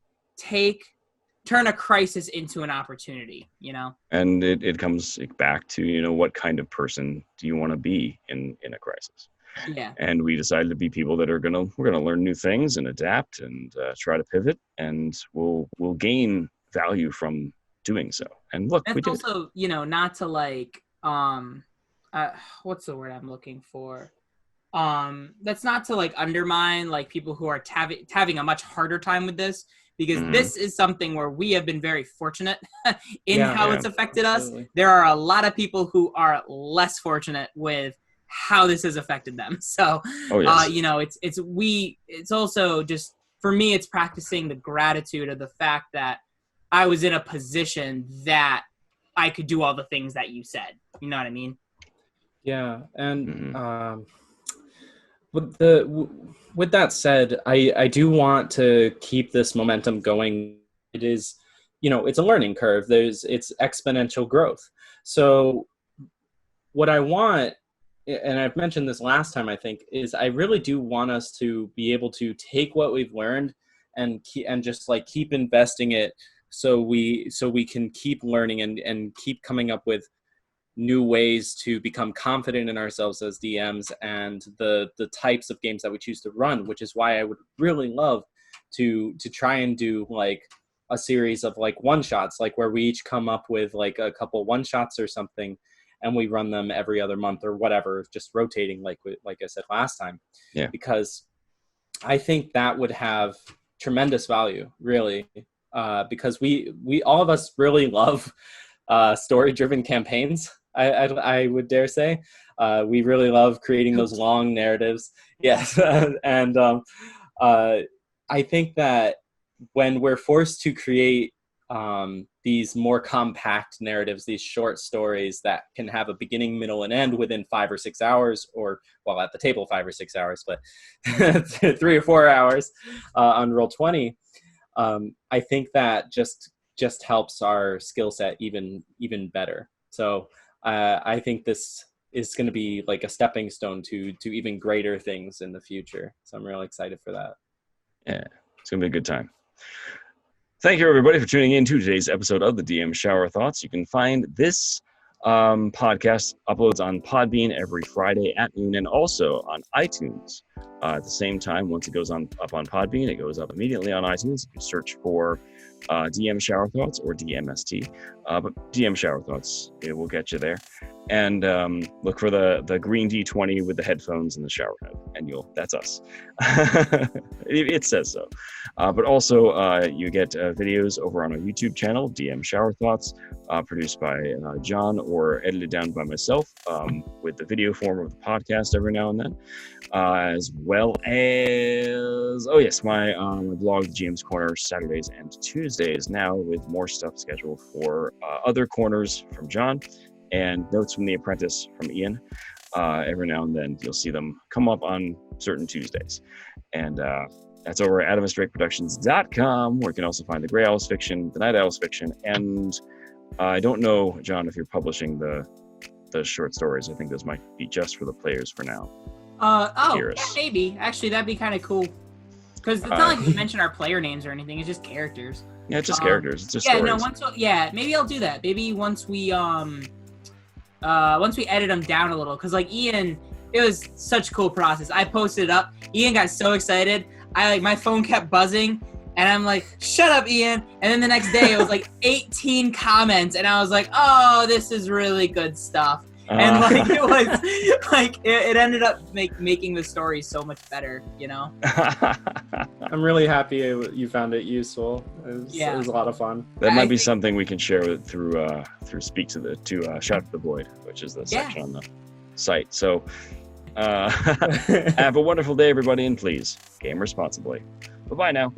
turn a crisis into an opportunity, you know? And it comes back to, you know, what kind of person do you want to be in a crisis? Yeah. And we decided to be people that we're gonna learn new things and adapt and try to pivot, and we'll gain value from doing so. And look, that's we did. Also, you know, not to like what's the word I'm looking for? That's not to like undermine like people who are having a much harder time with this, because this is something where we have been very fortunate in how it's affected absolutely. us. There are a lot of people who are less fortunate with how this has affected them. So, you know, it's also just, for me, it's practicing the gratitude of the fact that I was in a position that I could do all the things that you said. You know what I mean? Yeah. And, with that said, I do want to keep this momentum going. It is, you know, it's a learning curve. It's exponential growth. So what I want, and I've mentioned this last time, I think, is I really do want us to be able to take what we've learned and just like keep investing it so we can keep learning and keep coming up with new ways to become confident in ourselves as DMs and the types of games that we choose to run, which is why I would really love to try and do like a series of like one-shots, like where we each come up with like a couple one-shots or something, and we run them every other month or whatever, just rotating like I said last time. Yeah. Because I think that would have tremendous value, really, because we all of us really love story-driven campaigns. I would dare say we really love creating those long narratives. Yes, and I think that when we're forced to create these more compact narratives, these short stories that can have a beginning, middle, and end within 5 or 6 hours, or well, at the table 5 or 6 hours, but 3 or 4 hours on Roll20, I think that just helps our skill set even better. So I think this is going to be like a stepping stone to even greater things in the future. So I'm really excited for that. Yeah, it's going to be a good time. Thank you, everybody, for tuning in to today's episode of the DM Shower Thoughts. You can find this Podcast uploads on Podbean every Friday at noon, and also on iTunes at the same time. Once it goes up on Podbean, it goes up immediately on iTunes. You can search for DM Shower Thoughts or DMST, but DM Shower Thoughts, it will get you there. And look for the green D20 with the headphones and the shower head, and that's us. It says so. But also, you get videos over on our YouTube channel, DM Shower Thoughts, produced by John or edited down by myself, with the video form of the podcast every now and then, as well as, oh yes, my blog, GM's Corner, Saturdays and Tuesdays now, with more stuff scheduled for other corners from John, and notes from The Apprentice from Ian. Every now and then you'll see them come up on certain Tuesdays. And that's over at AdamusDrakeProductions.com, where you can also find the Grey Owls fiction, the Night Owls fiction, and I don't know, John, if you're publishing the short stories. I think those might be just for the players for now. Yeah, maybe. Actually, that'd be kind of cool. Because it's not like we mention our player names or anything. It's just characters. Yeah, it's just characters. It's just stories. Maybe I'll do that. Maybe once we edit them down a little, because like Ian, it was such a cool process. I posted it up. Ian got so excited. My phone kept buzzing, and I'm like, "Shut up, Ian!" And then the next day, it was like 18 comments, and I was like, "Oh, this is really good stuff." And like it was like it ended up making the story so much better, you know. I'm really happy you found it useful. It was a lot of fun. That might be something we can share through Speak to Shout to the Void, which is the section on the site. So have a wonderful day, everybody, and please game responsibly. Bye-bye now.